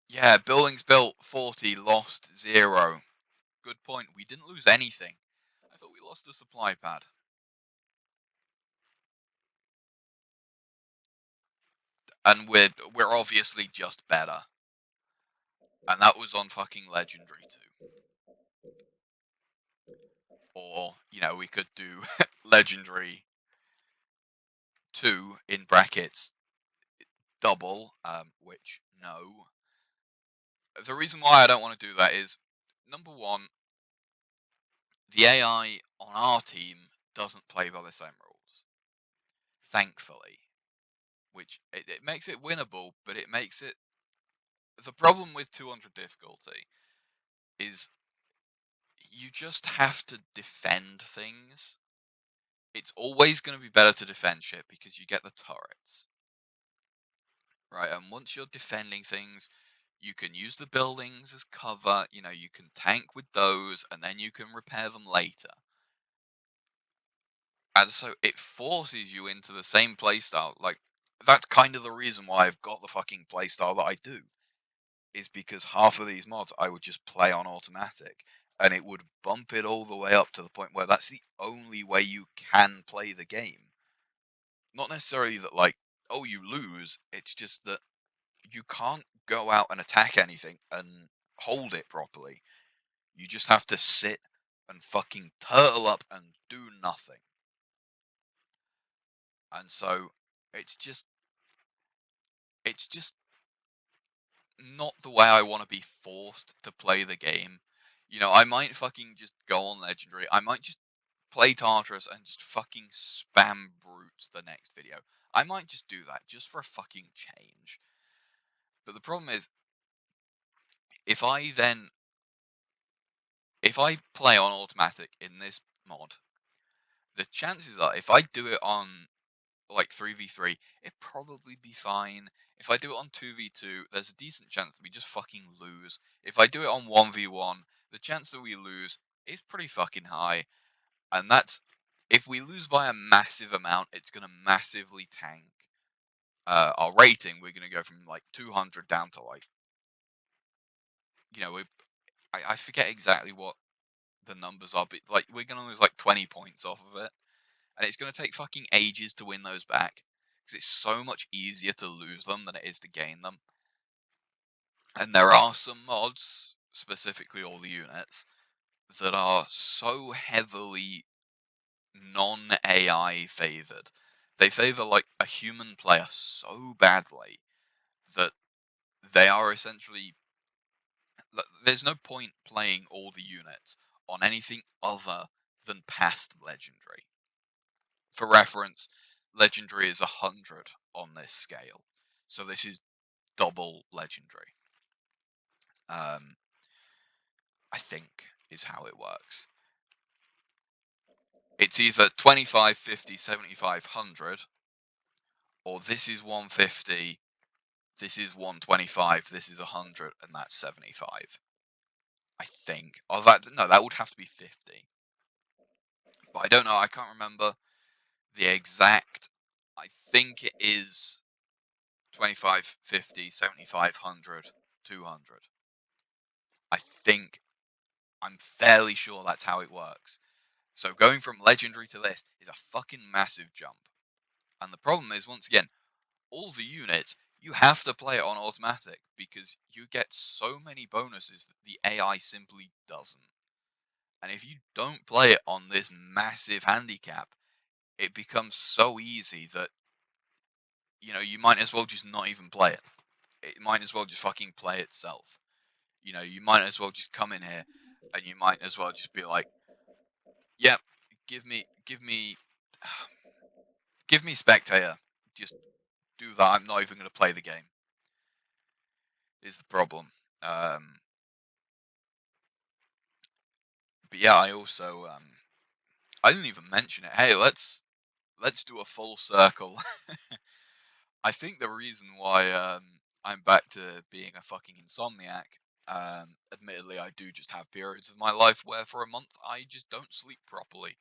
Yeah, buildings built 40, lost 0. Good point. We didn't lose anything. I thought we lost a supply pad. And we're obviously just better. And that was on fucking Legendary too. Or, you know, we could do Legendary 2 in brackets double, which no. The reason why I don't want to do that is, number one, the AI on our team doesn't play by the same rules. Thankfully. Which, it makes it winnable, but it makes it... The problem with 200 difficulty is you just have to defend things. It's always going to be better to defend shit because you get the turrets. Right, and once you're defending things, you can use the buildings as cover, you know, you can tank with those, and then you can repair them later. And so it forces you into the same playstyle. Like, that's kind of the reason why I've got the fucking playstyle that I do. Is because half of these mods I would just play on automatic. And it would bump it all the way up to the point where that's the only way you can play the game. Not necessarily that, like, oh, you lose, it's just that you can't go out and attack anything and hold it properly. You just have to sit and fucking turtle up and do nothing. And so it's just not the way I want to be forced to play the game. You know, I might fucking just go on Legendary. I might just play Tartarus and just fucking spam brutes the next video. I might just do that just for a fucking change. But the problem is, if I play on automatic in this mod, the chances are if I do it on like 3v3, it'd probably be fine. If I do it on 2v2, there's a decent chance that we just fucking lose. If I do it on 1v1, the chance that we lose is pretty fucking high. And that's, if we lose by a massive amount, it's going to massively tank our rating. We're going to go from like 200 down to like, you know, I forget exactly what the numbers are, but like we're going to lose like 20 points off of it. And it's going to take fucking ages to win those back. Because it's so much easier to lose them than it is to gain them. And there are some mods, specifically all the units, that are so heavily non-AI favored. They favor like a human player so badly that they are essentially... There's no point playing all the units on anything other than past Legendary. For reference, Legendary is 100 on this scale. So this is double Legendary. I think is how it works. It's either 25, 50, 75, 100, or this is 150, this is 125, this is 100, and that's 75. I think. Oh, that would have to be 50. But I don't know, I can't remember the exact... I think it is 25, 50, 75, 100, 200. I think... I'm fairly sure that's how it works. So going from Legendary to this is a fucking massive jump. And the problem is, once again, all the units, you have to play it on automatic because you get so many bonuses that the AI simply doesn't. And if you don't play it on this massive handicap, it becomes so easy that, you know, you might as well just not even play it. It might as well just fucking play itself. You know, you might as well just come in here and you might as well just be like, yep, give me give me spectator. Just do that. I'm not even going to play the game. Is the problem. But yeah, I also I didn't even mention it. Hey, let's do a full circle. I think the reason why I'm back to being a fucking insomniac, admittedly, I do just have periods of my life where for a month I just don't sleep properly.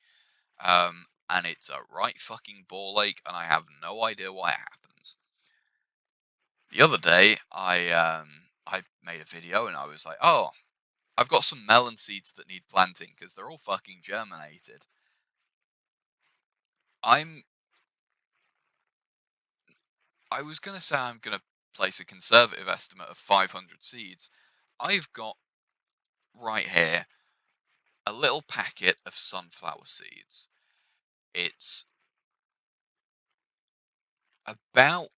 And it's a right fucking ball ache, and I have no idea why it happens. The other day, I made a video and I was like, oh, I've got some melon seeds that need planting because they're all fucking germinated. I was gonna say I'm gonna place a conservative estimate of 500 seeds. I've got right here a little packet of sunflower seeds. It's about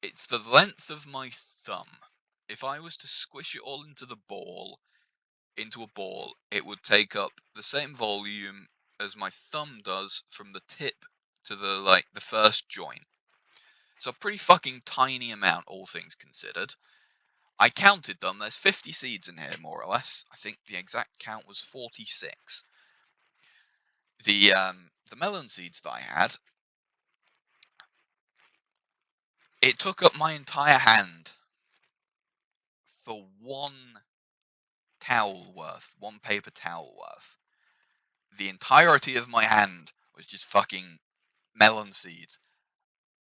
it's the length of my thumb. If I was to squish it all into a ball, it would take up the same volume as my thumb does from the tip to the first joint. So a pretty fucking tiny amount, all things considered. I counted them. There's 50 seeds in here, more or less. I think the exact count was 46. The melon seeds that I had, it took up my entire hand for one towel worth, one paper towel worth. The entirety of my hand was just fucking melon seeds,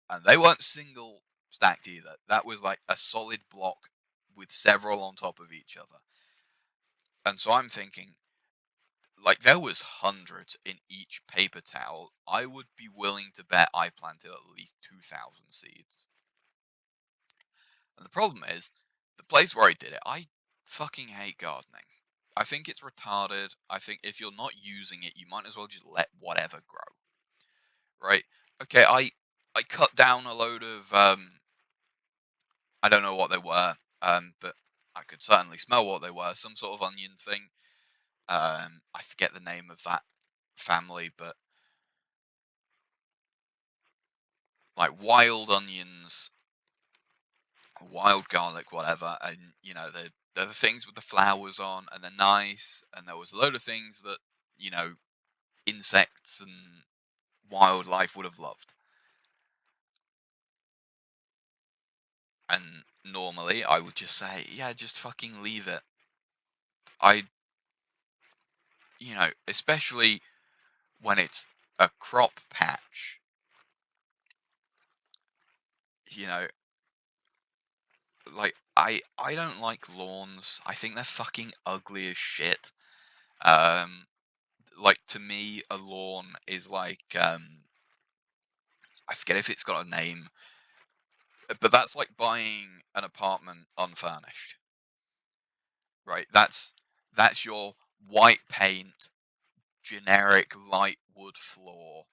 and they weren't single stacked either. That was like a solid block with several on top of each other. And so I'm thinking, like, there was hundreds in each paper towel. I would be willing to bet I planted at least 2,000 seeds. And the problem is, the place where I did it, I fucking hate gardening. I think it's retarded. I think if you're not using it, you might as well just let whatever grow. Right? Okay, I cut down a load of I don't know what they were, but I could certainly smell what they were. Some sort of onion thing. I forget the name of that family, but like wild onions, wild garlic, whatever, and they're the things with the flowers on, and they're nice. And there was a load of things that insects and wildlife would have loved. And normally, I would just say, yeah, just fucking leave it. Especially when it's a crop patch, you know, like I don't like lawns. I think they're fucking ugly as shit. Um, like to me, a lawn is like I forget if it's got a name, but that's like buying an apartment unfurnished, right? That's your white paint, generic light wood floor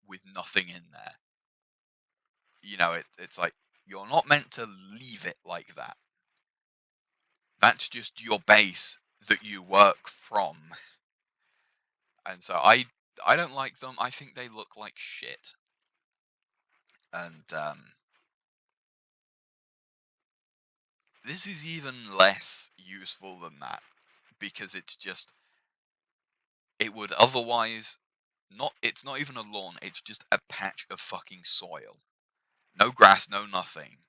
with nothing in there. It's like you're not meant to leave it like that. That's just your base that you work from. And so I don't like them. I think they look like shit. And this is even less useful than that because it would otherwise it's not even a lawn, it's just a patch of fucking soil. No grass, no nothing.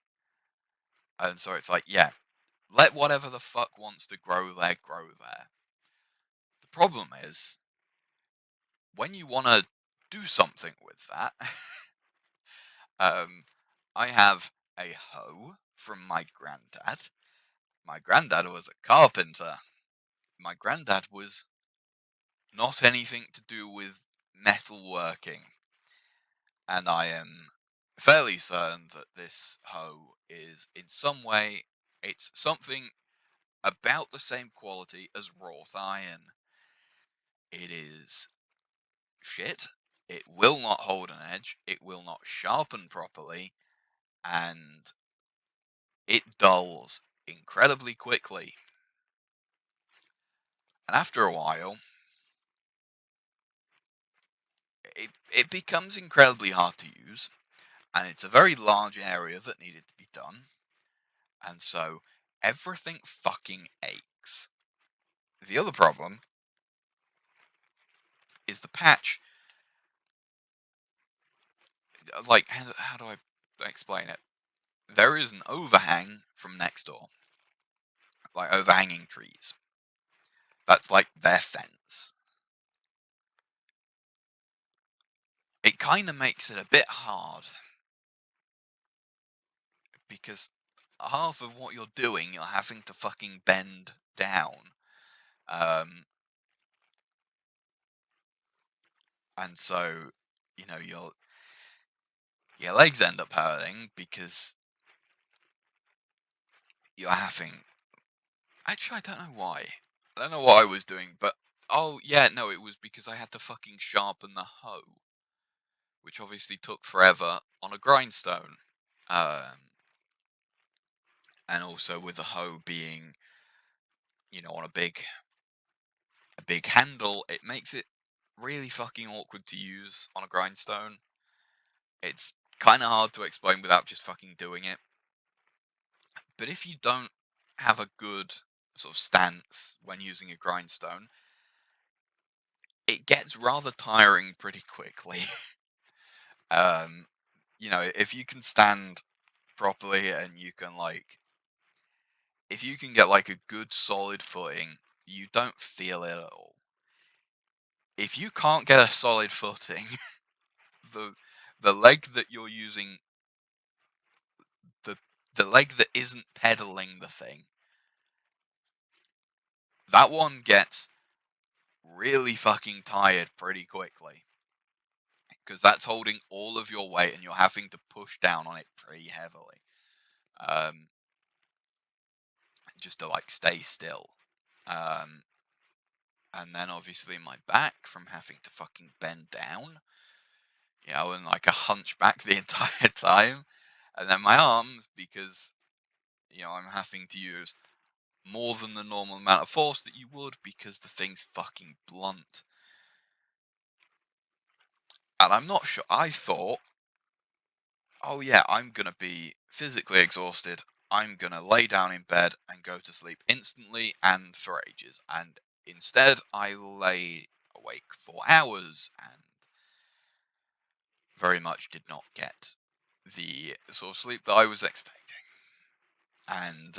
And so it's like, yeah, let whatever the fuck wants to grow there, grow there. The problem is, when you want to do something with that, I have a hoe from my granddad. My granddad was a carpenter. My granddad was not anything to do with metalworking. And I am fairly certain that this hoe is in some way, it's something about the same quality as wrought iron. It is shit. It will not hold an edge. It will not sharpen properly. And it dulls incredibly quickly. And after a while, it becomes incredibly hard to use, and it's a very large area that needed to be done, and so everything fucking aches. The other problem is the patch. Like, how do I explain it? There is an overhang from next door, like overhanging trees. That's like their fence. It kind of makes it a bit hard because half of what you're doing, you're having to fucking bend down. And so, you know, your legs end up hurting because you're having. Actually, I don't know why. I don't know what I was doing, but oh yeah, no, it was because I had to fucking sharpen the hoe, which obviously took forever on a grindstone. And also with the hoe being, you know, on a big handle, it makes it really fucking awkward to use on a grindstone. It's kind of hard to explain without just fucking doing it. But if you don't have a good sort of stance when using a grindstone, it gets rather tiring pretty quickly. You know, if you can stand properly and you can like, if you can get like a good solid footing, you don't feel it at all. If you can't get a solid footing, the leg that you're using, the leg that isn't pedaling the thing, that one gets really fucking tired pretty quickly. Because that's holding all of your weight and you're having to push down on it pretty heavily. Just to like stay still. And then obviously my back from having to fucking bend down. You know, and like a hunchback the entire time. And then my arms because, you know, I'm having to use more than the normal amount of force that you would because the thing's fucking blunt. And I'm not sure. I thought, oh yeah, I'm gonna be physically exhausted. I'm gonna lay down in bed and go to sleep instantly and for ages. And instead, I lay awake for hours and very much did not get the sort of sleep that I was expecting. And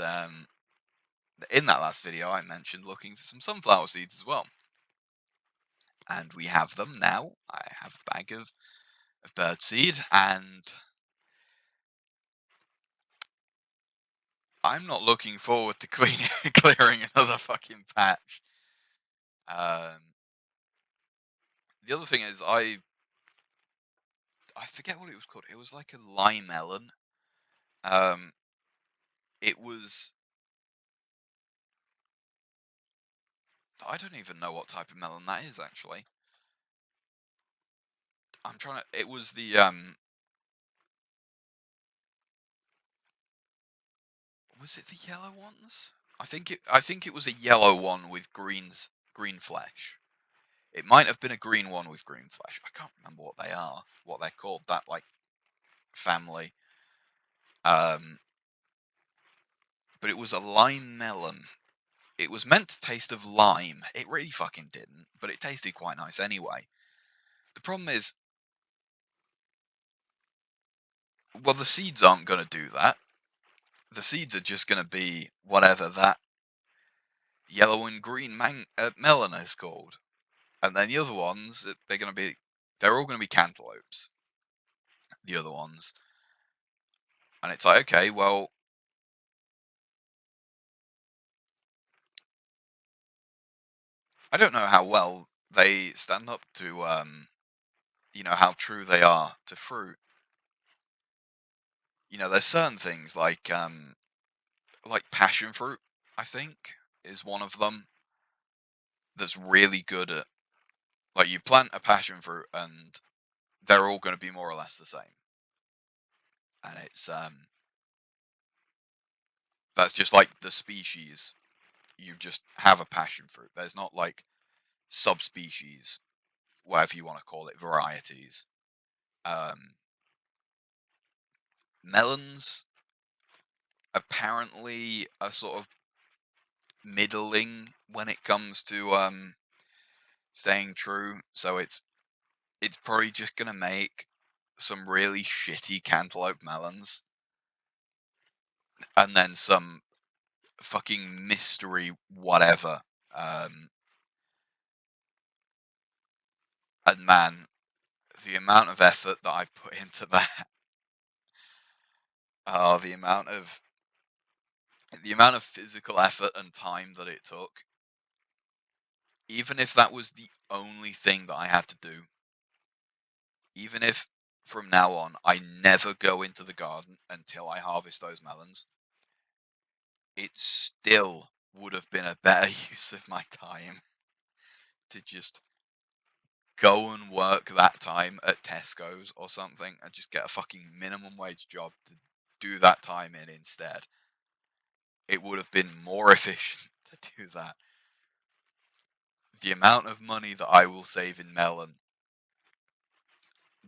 in that last video, I mentioned looking for some sunflower seeds as well. And we have them now. I have a bag of birdseed, and I'm not looking forward to clearing another fucking patch. The other thing is, I forget what it was called. It was like a lime melon. It was. I don't even know what type of melon that is actually. I'm trying to. It was the Was it the yellow ones? I think it was a yellow one with green flesh. It might have been a green one with green flesh. I can't remember what they are, what they're called. That like family. But it was a lime melon. It was meant to taste of lime. It really fucking didn't, but it tasted quite nice anyway. The problem is, well, the seeds aren't going to do that. The seeds are just going to be whatever that yellow and green melon is called. And then the other ones, they're all going to be cantaloupes. The other ones. And it's like, okay, well, I don't know how well they stand up to, you know, how true they are to fruit. You know, there's certain things like passion fruit, I think, is one of them that's really good at, like, you plant a passion fruit and they're all going to be more or less the same. And it's, that's just like the species. You just have a passion fruit. There's not like subspecies whatever you want to call it, varieties. Melons apparently are sort of middling when it comes to staying true. So it's probably just gonna make some really shitty cantaloupe melons, and then some fucking mystery whatever. And man, the amount of effort that I put into that, the amount of physical effort and time that it took, even if that was the only thing that I had to do, even if from now on I never go into the garden until I harvest those melons, it still would have been a better use of my time to just go and work that time at Tesco's or something and just get a fucking minimum wage job to do that time in instead. It would have been more efficient to do that. The amount of money that I will save in melon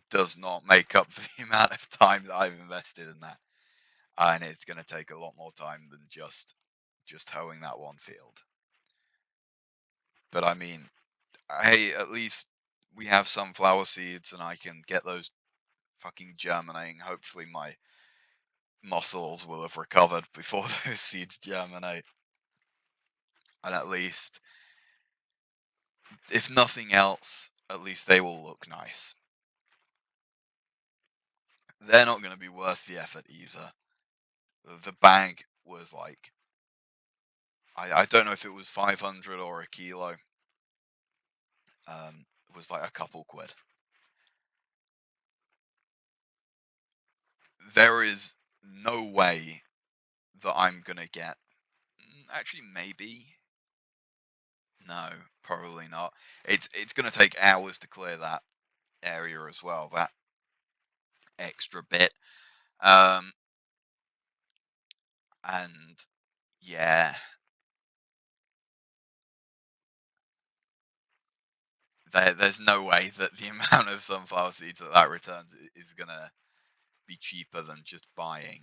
does not make up for the amount of time that I've invested in that. And it's going to take a lot more time than just hoeing that one field. But I mean, hey, at least we have sunflower seeds and I can get those fucking germinating. Hopefully my muscles will have recovered before those seeds germinate. And at least, if nothing else, at least they will look nice. They're not going to be worth the effort either. The bag was like, I don't know if it was 500 or a kilo. It was like a couple quid. There is no way that I'm going to get, actually maybe, no, probably not. It's going to take hours to clear that area as well, that extra bit. And yeah, there's no way that the amount of sunflower seeds that returns is gonna be cheaper than just buying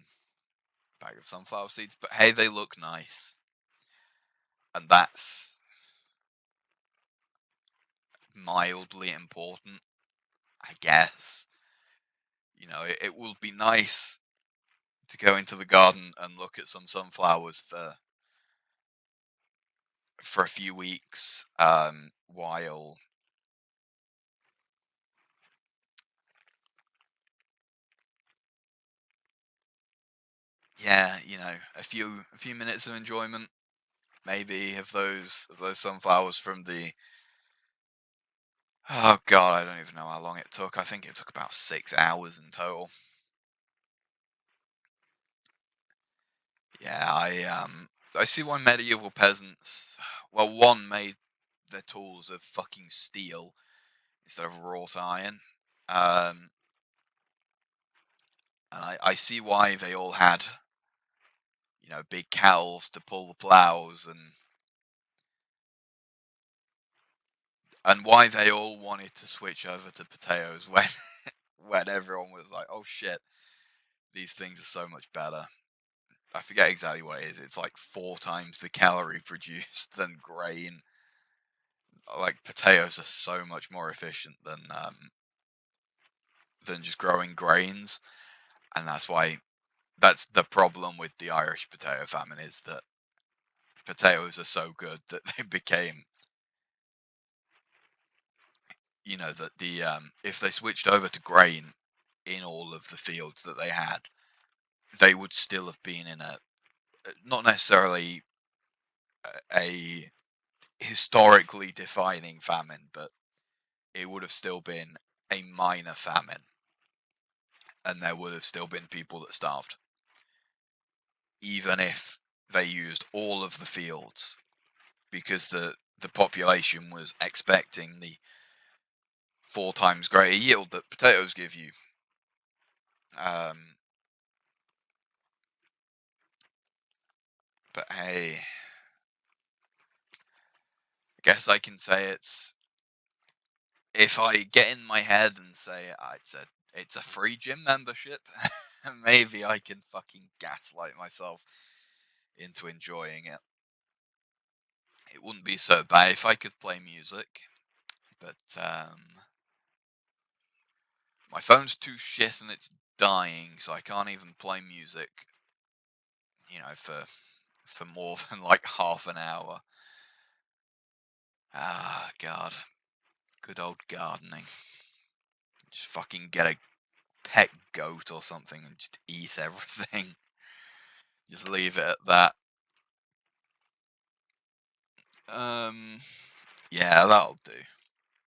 a bag of sunflower seeds. But hey, they look nice, and that's mildly important, I guess. You know, it will be nice to go into the garden and look at some sunflowers for a few weeks, while yeah, you know, a few minutes of enjoyment, maybe, of those sunflowers from the, oh god, I don't even know how long it took. I think it took about 6 hours in total. Yeah, I see why medieval peasants, well, one made their tools of fucking steel instead of wrought iron. Um, and I see why they all had, you know, big cows to pull the plows, and why they all wanted to switch over to potatoes when when everyone was like, oh shit, these things are so much better. I forget exactly what it is. It's like 4 times the calorie produced than grain. Like potatoes are so much more efficient than just growing grains, and that's the problem with the Irish potato famine, is that potatoes are so good that they became, you know, that the if they switched over to grain in all of the fields that they had, they would still have been in a, not necessarily a historically defining famine, but it would have still been a minor famine, and there would have still been people that starved, even if they used all of the fields, because the population was expecting the 4 times greater yield that potatoes give you. But hey, I guess I can say if I get in my head and say it's a free gym membership, maybe I can fucking gaslight myself into enjoying it. It wouldn't be so bad if I could play music, but my phone's too shit and it's dying, so I can't even play music, for more than like half an hour. Ah, God. Good old gardening. Just fucking get a pet goat or something and just eat everything. Just leave it at that. Yeah, that'll do.